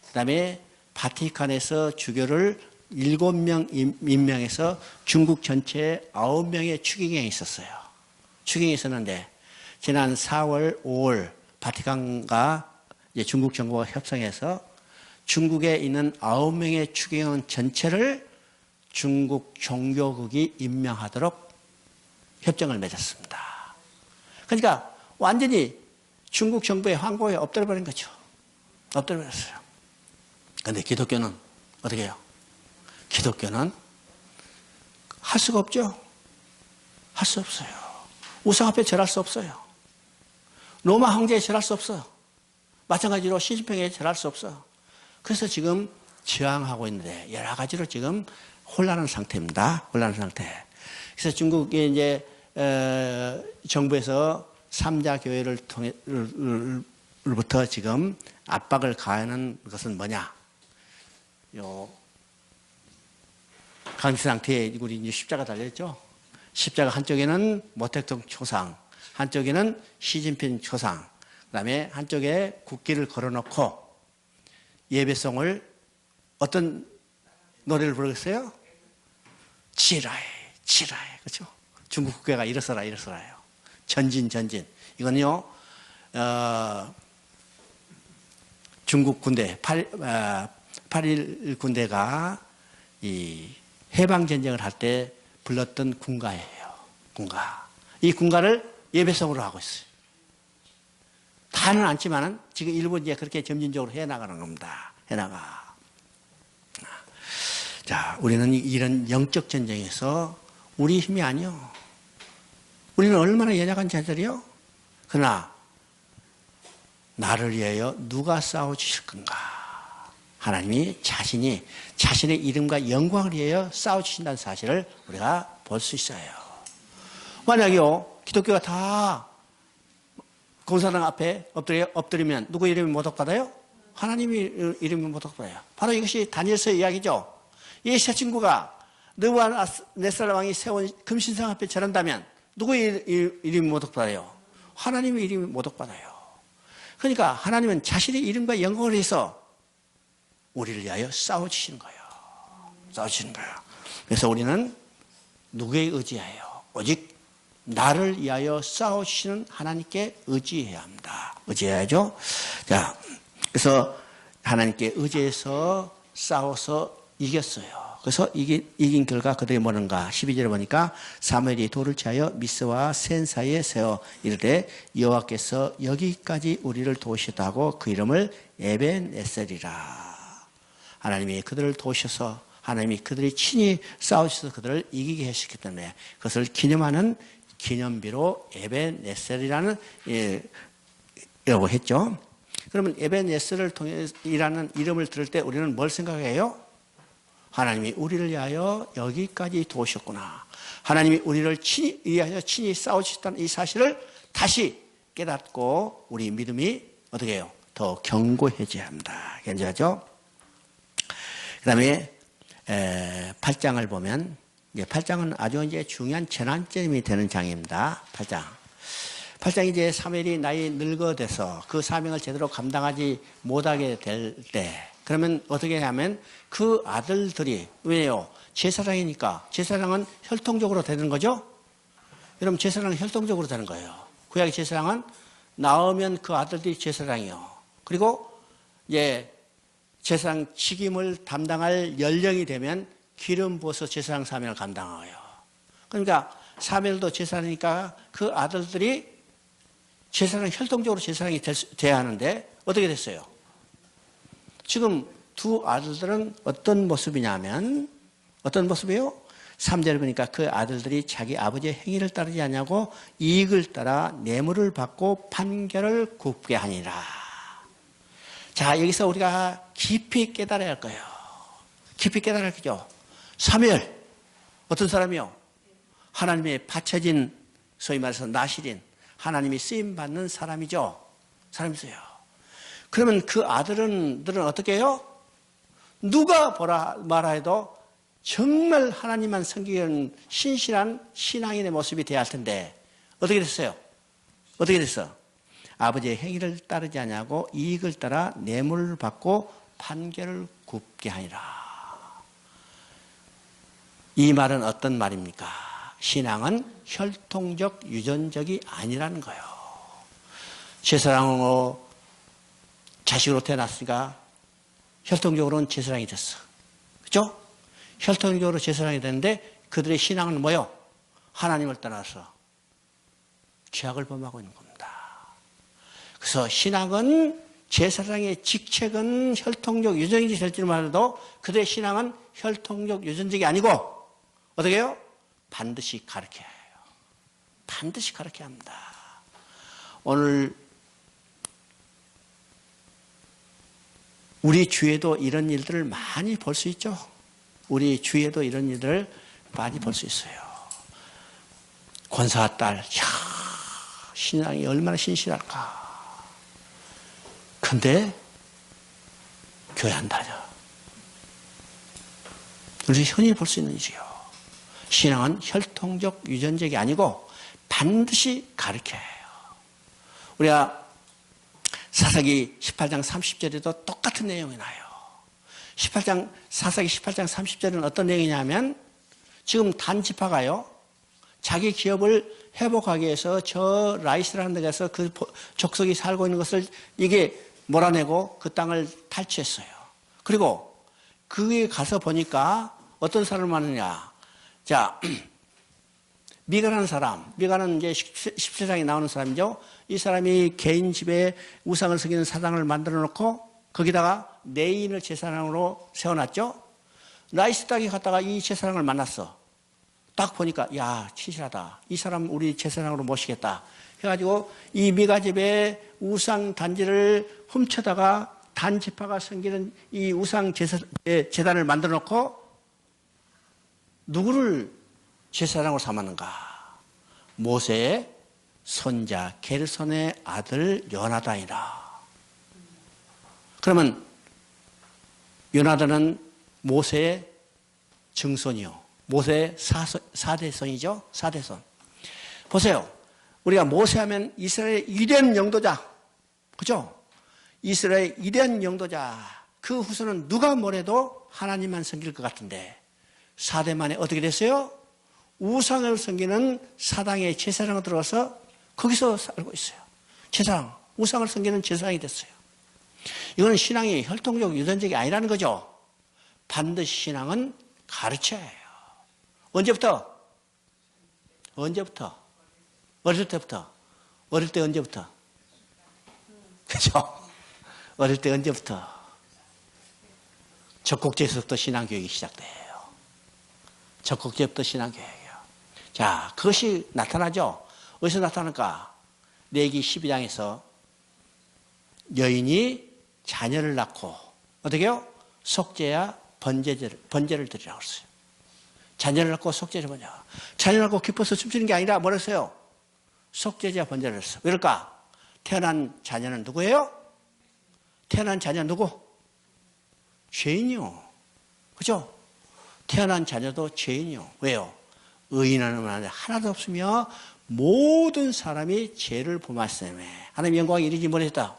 그다음에 바티칸에서 주교를 7명 임명해서 중국 전체에 9명의 추기경이 있었어요. 추기경이 있었는데 지난 4월, 5월 바티칸과 이제 중국 정부가 협상해서 중국에 있는 9명의 추기경 전체를 중국 종교국이 임명하도록 협정을 맺었습니다. 그러니까 완전히 중국 정부의 황고에 엎드려버린 거죠. 엎드려버렸어요. 그런데 기독교는 어떻게 해요? 기독교는 할 수가 없죠. 할 수 없어요. 우상 앞에 절할 수 없어요. 로마 황제에 절할 수 없어요. 마찬가지로 시진핑에 절할 수 없어요. 그래서 지금 저항하고 있는데 여러 가지로 지금 혼란한 상태입니다. 혼란한 상태. 그래서 중국의 이제 정부에서 3자 교회를 통해부터 지금 압박을 가하는 것은 뭐냐? 강시상 뒤에 우리 이제 십자가 달렸죠. 십자가 한쪽에는 모택동 초상, 한쪽에는 시진핑 초상, 그다음에 한쪽에 국기를 걸어놓고 예배송을 어떤 노래를 부르겠어요? 치라해, 치라해, 그렇죠? 중국 국회가 일어서라, 일어서라요. 전진, 전진. 이건요, 중국 군대, 8.1 군대가 이 해방전쟁을 할 때 불렀던 군가예요. 군가. 이 군가를 예배송으로 하고 있어요. 다는 않지만은 지금 일부 이제 그렇게 점진적으로 해나가는 겁니다. 해나가. 자, 우리는 이런 영적 전쟁에서 우리 힘이 아니요. 우리는 얼마나 연약한 자들이요? 그러나 나를 위하여 누가 싸워주실 건가? 하나님이 자신의 이름과 영광을 위하여 싸워주신다는 사실을 우리가 볼 수 있어요. 만약요, 기독교가 다 공산당 앞에 엎드리면 누구 이름이 모독받아요? 하나님의 이름이 모독받아요. 바로 이것이 다니엘서의 이야기죠. 이 새 친구가 느부갓네살 왕이 세운 금신상 앞에 절한다면 누구의 이름이 모독받아요? 하나님의 이름이 모독받아요. 그러니까 하나님은 자신의 이름과 영광을 위해서 우리를 위하여 싸워주시는 거예요. 싸워주시는 거예요. 그래서 우리는 누구에 의지해요? 오직 나를 위하여 싸워주시는 하나님께 의지해야 합니다. 의지해야죠. 자, 그래서 하나님께 의지해서 싸워서 이겼어요. 그래서 이긴 결과 그들이 뭐는가? 12절에 보니까 사무엘이 돌을 취하여 미스와 센 사이에 세워 이르되 여호와께서 여기까지 우리를 도우셨다고 그 이름을 에벤에셀이라. 하나님이 그들을 도우셔서 하나님이 그들이 친히 싸우셔서 그들을 이기게 하셨기 때문에 그것을 기념하는 기념비로 에벤에셀이라는 이라고 했죠. 그러면 에벤에셀을 통해이라는 이름을 들을 때 우리는 뭘 생각해요? 하나님이 우리를 위하여 여기까지 도우셨구나. 하나님이 우리를 위하여 친히 싸우셨다는 이 사실을 다시 깨닫고 우리 믿음이 어떻게 해요? 더 견고해져야 합니다. 견고하죠? 그 다음에 8장을 보면 이제 8장은 아주 이제 중요한 전환점이 되는 장입니다. 8장 이제 사무엘이 나이 늙어돼서 그 사명을 제대로 감당하지 못하게 될 때 그러면 어떻게 하면 그 아들들이 왜요? 제사장이니까 제사장은 혈통적으로 되는 거죠? 여러분 제사장은 혈통적으로 되는 거예요. 구약의 제사장은 나오면 그 아들들이 제사장이요. 그리고 이제 제사장 직임을 담당할 연령이 되면 기름 부어서 제사장 사명을 감당해요. 그러니까 사무엘도 제사장이니까 그 아들들이 제사장 혈통적으로 제사장이 돼야 하는데 어떻게 됐어요? 지금 두 아들들은 어떤 모습이냐면 어떤 모습이에요? 3절에 보니까 그 아들들이 자기 아버지의 행위를 따르지 않냐고 이익을 따라 뇌물을 받고 판결을 굽게 하니라. 자, 여기서 우리가 깊이 깨달아야 할 거예요. 깊이 깨달아야 할 거죠. 사무엘 어떤 사람이요? 하나님의 바쳐진, 소위 말해서 나실인, 하나님이 쓰임받는 사람이죠. 사람이세요. 그러면 그 아들들은 어떻게 해요? 누가 말하 해도 정말 하나님만 섬기는 신실한 신앙인의 모습이 되어야 할 텐데 어떻게 됐어요? 어떻게 됐어? 아버지의 행위를 따르지 아니하고 이익을 따라 뇌물을 받고 판결을 굽게 하니라. 이 말은 어떤 말입니까? 신앙은 혈통적 유전적이 아니라는 거예요. 제사장으로 자식으로 태어났으니까 혈통적으로는 제사장이 됐어. 그렇죠? 혈통적으로 제사장이 됐는데 그들의 신앙은 뭐요? 하나님을 떠나서 죄악을 범하고 있는 겁니다. 그래서 신앙은 제사장의 직책은 혈통적 유전적이 될지 몰라도 그들의 신앙은 혈통적 유전적이 아니고 어떻게 해요? 반드시 가르쳐야 해요. 반드시 가르쳐야 합니다. 오늘 우리 주위에도 이런 일들을 많이 볼 수 있죠. 우리 주위에도 이런 일들을 많이 볼 수 있어요. 권사 딸, 신앙이 얼마나 신실할까. 근데 교회 안 다녀. 우리 흔히 볼 수 있는 일이요. 신앙은 혈통적 유전적이 아니고 반드시 가르쳐야 해요. 우리가 사사기 18장 30절에도 똑같은 내용이 나요. 사사기 18장 30절은 어떤 내용이냐면 지금 단지파가요. 자기 기업을 회복하기 위해서 저 라이스라는 데서 그 족속이 살고 있는 것을 이게 몰아내고 그 땅을 탈취했어요. 그리고 그에 가서 보니까 어떤 사람을 만나느냐. 자, 미가라는 사람, 미가는 이제 17장에 나오는 사람이죠. 이 사람이 개인 집에 우상을 섬기는 사당을 만들어 놓고 거기다가 내인을 제사장으로 세워놨죠. 라이스 땅에 갔다가 이 제사장을 만났어. 딱 보니까 야, 신실하다. 이 사람 우리 제사장으로 모시겠다. 해가지고 이 미가 집에 우상 단지를 훔쳐다가 단지파가 섬기는 이 우상 제단을 만들어 놓고 누구를 제사장으로 삼았는가? 모세의 손자 게르손의 아들 요나단이라. 그러면 요나단은 모세의 증손이요. 모세의 사대손이죠. 사대손. 보세요. 우리가 모세하면 이스라엘의 위대한 영도자. 그죠? 이스라엘의 위대한 영도자. 그 후손은 누가 뭐래도 하나님만 섬길 것 같은데 4대 만에 어떻게 됐어요? 우상을 섬기는 사당의 제사장으로 들어가서 거기서 살고 있어요. 제사장, 우상을 섬기는 제사장이 됐어요. 이거는 신앙이 혈통적 유전적이 아니라는 거죠. 반드시 신앙은 가르쳐야 해요. 언제부터? 언제부터? 어릴 때부터. 어릴 때 언제부터? 그죠? 어릴 때 언제부터? 적국제에서부터 신앙교육이 시작돼요. 적국제부터 신앙교육이에요. 자, 그것이 나타나죠? 어디서 나타날까? 레위기 12장에서 여인이 자녀를 낳고 어떻게 해요? 속죄야 번제를 드리라고 했어요. 자녀를 낳고 속죄자 번제. 자녀를 낳고 기뻐서 춤추는 게 아니라 뭐랬어요? 속죄자 번제를 했어. 왜일까? 태어난 자녀는 누구예요? 태어난 자녀는 누구? 죄인이요. 그죠? 태어난 자녀도 죄인이요. 왜요? 의인은 하나도 없으며 모든 사람이 죄를 범하였으며 하나님의 영광이 이르지 못했다.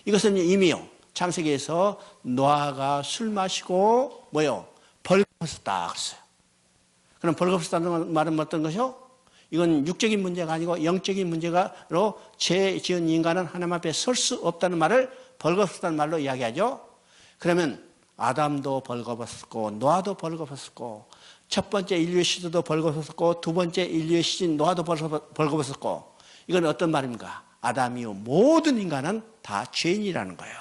이것은 이미요. 창세기에서 노아가 술 마시고 뭐요? 벌거벗었다 그랬어요. 그럼 벌거벗었다는 말은 어떤 것이요? 이건 육적인 문제가 아니고 영적인 문제가로 죄 지은 인간은 하나님 앞에 설 수 없다는 말을 벌거벗었다는 말로 이야기하죠. 그러면 아담도 벌거벗었고 노아도 벌거벗었고 첫 번째 인류의 시조도 벌거벗었고 두 번째 인류의 시진 노아도 벌거벗었고 이건 어떤 말입니까? 아담이요 모든 인간은 다 죄인이라는 거예요.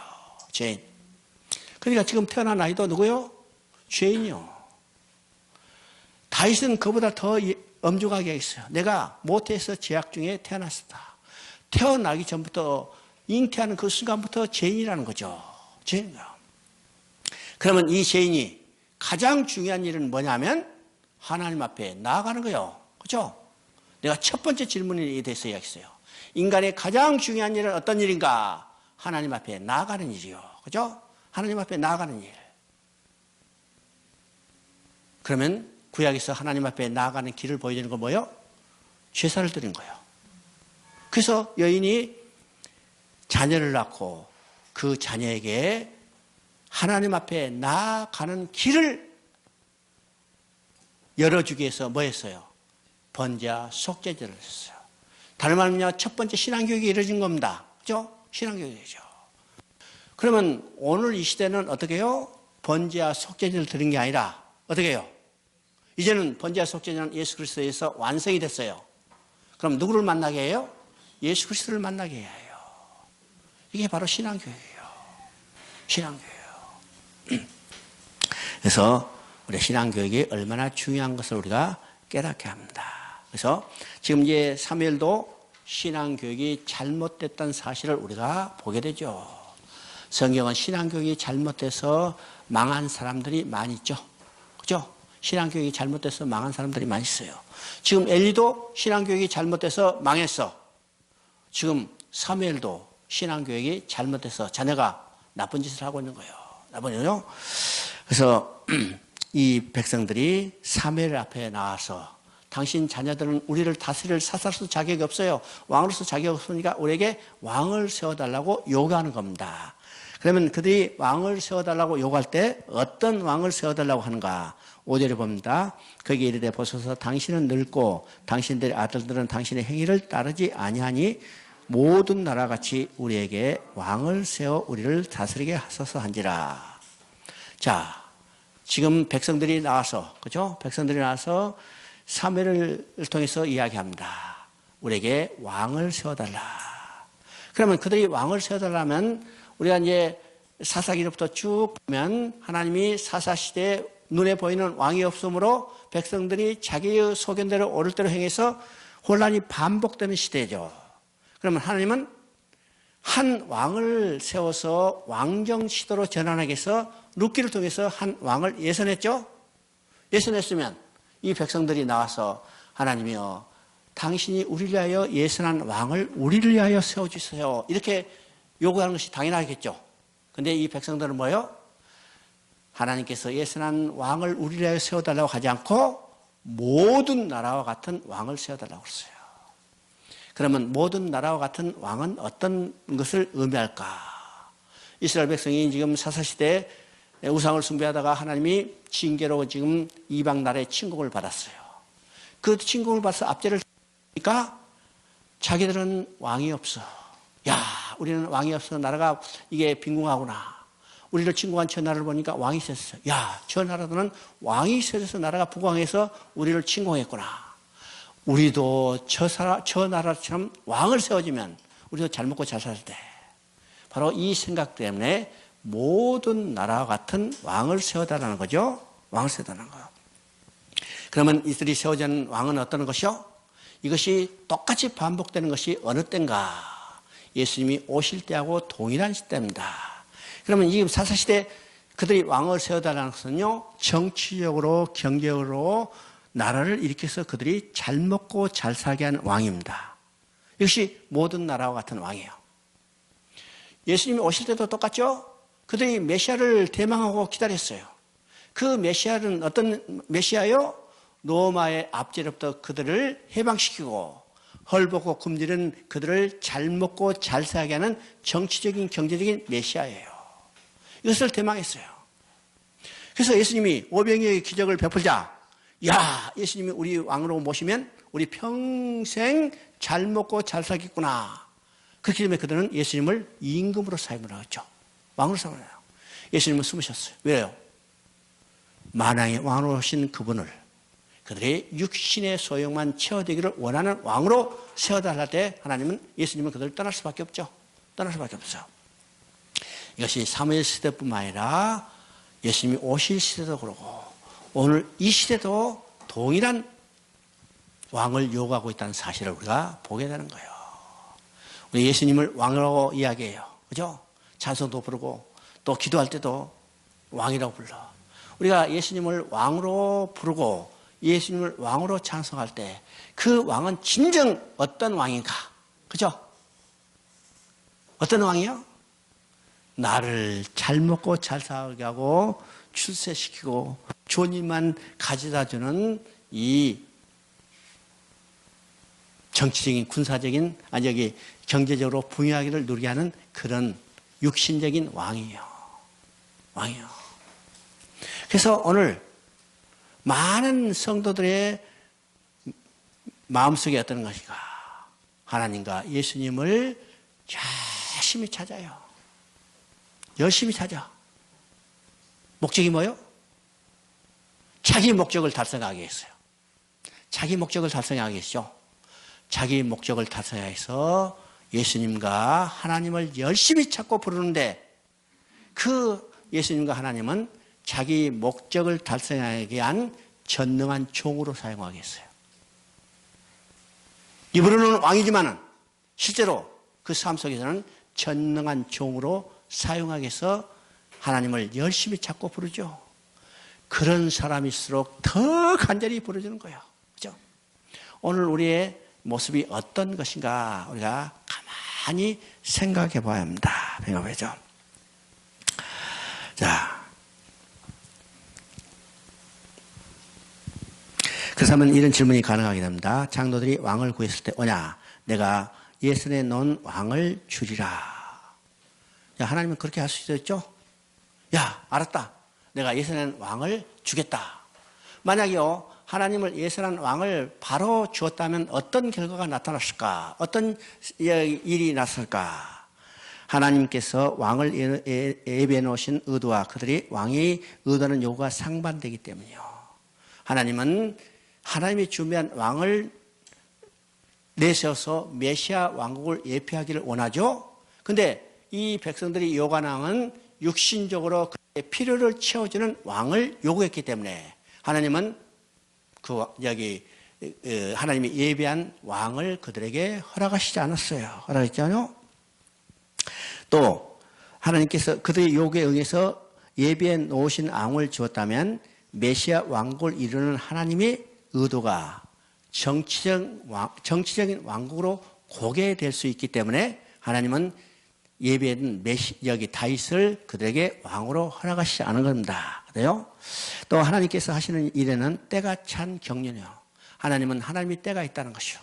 죄인. 그러니까 지금 태어난 아이도 누구요? 죄인이요. 다윗은 그보다 더 엄중하게 했어요. 내가 모태에서 죄악 중에 태어났었다. 태어나기 전부터 잉태하는 그 순간부터 죄인이라는 거죠. 죄인이요. 그러면 이 죄인이 가장 중요한 일은 뭐냐면 하나님 앞에 나아가는 거예요. 그죠? 그렇죠? 내가 첫 번째 질문에 대해서 이야기했어요. 인간의 가장 중요한 일은 어떤 일인가? 하나님 앞에 나아가는 일이요. 그죠? 하나님 앞에 나아가는 일. 그러면 구약에서 하나님 앞에 나아가는 길을 보여주는 건 뭐예요? 제사를 드린 거예요. 그래서 여인이 자녀를 낳고 그 자녀에게 하나님 앞에 나아가는 길을 열어주기 위해서 뭐 했어요? 번제와 속죄제를 했어요. 다른 말은요, 첫 번째 신앙교육이 이루어진 겁니다. 그죠? 신앙교육이죠. 그러면 오늘 이 시대는 어떻게 해요? 번제와 속죄제를 드린 게 아니라 어떻게 해요? 이제는 번제와 속죄제는 예수 그리스도에서 완성이 됐어요. 그럼 누구를 만나게 해요? 예수 그리스도를 만나게 해요. 이게 바로 신앙교육이에요. 신앙교육. 그래서 우리 신앙교육이 얼마나 중요한 것을 우리가 깨닫게 합니다. 그래서 지금 이제 사무엘도 신앙교육이 잘못됐다는 사실을 우리가 보게 되죠. 성경은 신앙교육이 잘못돼서 망한 사람들이 많이 있죠. 그죠? 신앙교육이 잘못돼서 망한 사람들이 많이 있어요. 지금 엘리도 신앙교육이 잘못돼서 망했어. 지금 사무엘도 신앙교육이 잘못돼서 자녀가 나쁜 짓을 하고 있는 거예요. 나쁜 일이요. 그래서 이 백성들이 사무엘 앞에 나와서 당신 자녀들은 우리를 다스릴 사사로서 자격이 없어요. 왕으로서 자격이 없으니까 우리에게 왕을 세워달라고 요구하는 겁니다. 그러면 그들이 왕을 세워달라고 요구할 때 어떤 왕을 세워달라고 하는가? 5절에 봅니다. 거기에 이르되 보소서 당신은 늙고 당신들의 아들들은 당신의 행위를 따르지 아니하니 모든 나라같이 우리에게 왕을 세워 우리를 다스리게 하소서 한지라. 자, 지금 백성들이 나와서, 그죠? 백성들이 나와서 사무엘을 통해서 이야기합니다. 우리에게 왕을 세워달라. 그러면 그들이 왕을 세워달라면 우리가 이제 사사기로부터 쭉 보면 하나님이 사사시대에 눈에 보이는 왕이 없으므로 백성들이 자기의 소견대로 옳을 대로 행해서 혼란이 반복되는 시대죠. 그러면 하나님은 한 왕을 세워서 왕정 시도로 전환하기 위해서 룻기를 통해서 한 왕을 예선했죠. 예선했으면 이 백성들이 나와서 하나님이여 당신이 우리를 위하여 예선한 왕을 우리를 위하여 세워주세요. 이렇게 요구하는 것이 당연하겠죠. 근데 이 백성들은 뭐예요? 하나님께서 예선한 왕을 우리를 위하여 세워달라고 하지 않고 모든 나라와 같은 왕을 세워달라고 했어요. 그러면 모든 나라와 같은 왕은 어떤 것을 의미할까? 이스라엘 백성이 지금 사사시대에 우상을 숭배하다가 하나님이 징계로 지금 이방 나라의 침공을 받았어요. 그 침공을 받아서 압제를 하니까 자기들은 왕이 없어. 야, 우리는 왕이 없어. 나라가 이게 빈궁하구나. 우리를 침공한 저 나라를 보니까 왕이 셌어. 야, 저 나라들은 왕이 세서 나라가 부강해서 우리를 침공했구나. 우리도 저 나라처럼 왕을 세워주면 우리도 잘 먹고 잘 살 때. 바로 이 생각 때문에 모든 나라와 같은 왕을 세워달라는 거죠. 왕을 세워달라는 거예요. 그러면 이들이 세워진 왕은 어떤 것이요? 이것이 똑같이 반복되는 것이 어느 때인가? 예수님이 오실 때하고 동일한 시대입니다. 그러면 이 사사시대 그들이 왕을 세워달라는 것은요, 정치적으로, 경제적으로 나라를 일으켜서 그들이 잘 먹고 잘 살게 하는 왕입니다. 이것이 모든 나라와 같은 왕이에요. 예수님이 오실 때도 똑같죠? 그들이 메시아를 대망하고 기다렸어요. 그 메시아는 어떤 메시아요? 로마의 압제로부터 그들을 해방시키고 헐벗고 굶주린 그들을 잘 먹고 잘 살게 하는 정치적인 경제적인 메시아예요. 이것을 대망했어요. 그래서 예수님이 오병이어의 기적을 베풀자, 야, 예수님이 우리 왕으로 모시면 우리 평생 잘 먹고 잘 살겠구나. 그렇기 때문에 그들은 예수님을 임금으로 사임을 하죠. 왕으로 사임을 해요. 예수님은 숨으셨어요. 왜요? 만왕의 왕으로 오신 그분을 그들의 육신의 소용만 채워되기를 원하는 왕으로 세워달라 때 하나님은 예수님은 그들을 떠날 수밖에 없죠. 떠날 수밖에 없어요. 이것이 사무엘 시대뿐만 아니라 예수님이 오실 시대도 그러고 오늘 이 시대도 동일한 왕을 요구하고 있다는 사실을 우리가 보게 되는 거예요. 우리 예수님을 왕이라고 이야기해요. 그죠? 찬송도 부르고 또 기도할 때도 왕이라고 불러. 우리가 예수님을 왕으로 부르고 예수님을 왕으로 찬송할 때 그 왕은 진정 어떤 왕인가? 그죠? 어떤 왕이요? 나를 잘 먹고 잘 살게 하고 출세시키고 좋은 일만 가져다 주는 이 정치적인 군사적인 경제적으로 부유하기를 누리게 하는 그런 육신적인 왕이에요. 왕이요. 그래서 오늘 많은 성도들의 마음속에 어떤 것인가? 하나님과 예수님을 열심히 찾아요. 열심히 찾아. 목적이 뭐예요? 자기 목적을 달성하기 위해서요. 자기 목적을 달성하기 위해서 자기 목적을 달성하기 위해서 예수님과 하나님을 열심히 찾고 부르는데 그 예수님과 하나님은 자기 목적을 달성하기 위한 전능한 종으로 사용하겠어요. 이분은 왕이지만은 실제로 그 삶 속에서는 전능한 종으로 사용하기 위해서 하나님을 열심히 찾고 부르죠. 그런 사람일수록 더 간절히 부르주는 거예요. 그죠? 오늘 우리의 모습이 어떤 것인가 우리가 가만히 생각해 봐야 합니다. 생각해보죠. 자. 그래서 하면 이런 질문이 가능하게 됩니다. 장로들이 왕을 구했을 때 오냐? 내가 예선에 놓은 왕을 주리라. 야, 하나님은 그렇게 할 수 있었죠? 야, 알았다. 내가 예선한 왕을 주겠다. 만약에요, 하나님을 예선한 왕을 바로 주었다면 어떤 결과가 나타났을까? 어떤 일이 났을까? 하나님께서 왕을 예비해 놓으신 의도와 그들이 왕이 의도하는 요구가 상반되기 때문이요. 하나님은 하나님이 준비한 왕을 내세워서 메시아 왕국을 예표하기를 원하죠. 근데 이 백성들이 요구한 왕은 육신적으로 그의 필요를 채워주는 왕을 요구했기 때문에 하나님은 하나님이 예비한 왕을 그들에게 허락하시지 않았어요. 허락했잖아요. 또 하나님께서 그들의 요구에 응해서 예비해 놓으신 왕을 주었다면 메시아 왕국을 이루는 하나님의 의도가 정치적인 왕국으로 고개될 수 있기 때문에 하나님은 예비한 다윗을 그들에게 왕으로 허락하시지 않은 겁니다. 그래요? 또 하나님께서 하시는 일에는 때가 찬 경륜이요. 하나님은 하나님의 때가 있다는 것이요.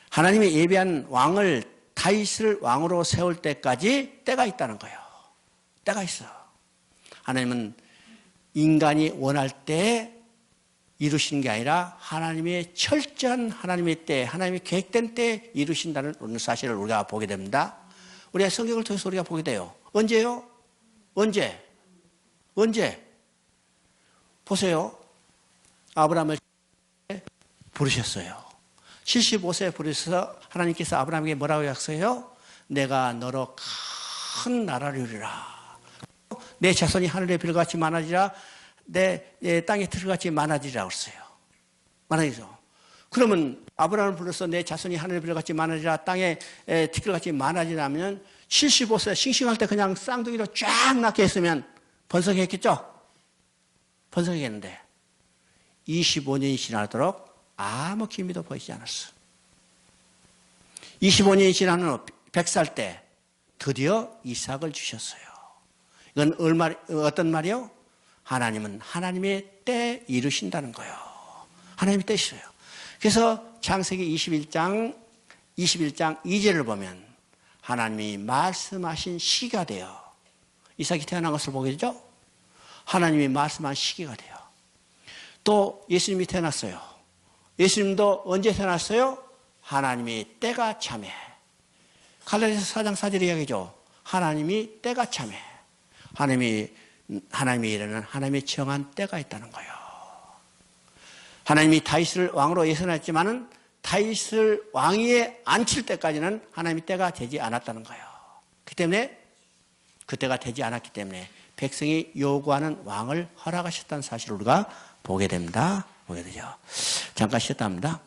하나님이 예비한 왕을 다윗을 왕으로 세울 때까지 때가 있다는 거예요. 때가 있어. 하나님은 인간이 원할 때 이루시는 게 아니라 하나님의 철저한 하나님의 때, 하나님의 계획된 때 이루신다는 사실을 우리가 보게 됩니다. 우리가 성경을 통해서 우리가 보게 돼요. 언제요? 언제? 보세요. 아브라함을 부르셨어요. 75세에 부르셔서 하나님께서 아브라함에게 뭐라고 약속해요? 내가 너로 큰 나라를 이루리라. 내 자손이 하늘의 별같이 많아지라. 내 땅의 틀같이 많아지라고 했어요. 많아지죠. 그러면 아브라함을 불러서 내 자손이 하늘의 별같이 많아지라. 땅의 티끌같이 많아지라면 75세 싱싱할 때 그냥 쌍둥이로 쫙 낳게 했으면 번성했겠죠? 번성했는데 25년이 지나도록 아무 기미도 보이지 않았어. 25년이 지난 후 100살 때 드디어 이삭을 주셨어요. 이건 어떤 말이요? 하나님은 하나님의 때 이루신다는 거예요. 하나님의 때 있어요. 그래서 창세기 21장 2절을 보면 하나님이 말씀하신 시기가 돼요. 이삭이 태어난 것을 보게 되죠. 하나님이 말씀한 시기가 돼요. 또 예수님이 태어났어요. 예수님도 언제 태어났어요? 하나님이 때가 참해. 갈라디아서 4장 4절에 이야기죠. 하나님이 때가 참해. 하나님의 일에는 하나님의 정한 때가 있다는 거예요. 하나님이 다윗을 왕으로 예선했지만은 다윗을 왕위에 앉힐 때까지는 하나님의 때가 되지 않았다는 거예요. 그 때문에 그 때가 되지 않았기 때문에 백성이 요구하는 왕을 허락하셨다는 사실을 우리가 보게 됩니다. 보게 되죠. 잠깐 쉬었다 합니다.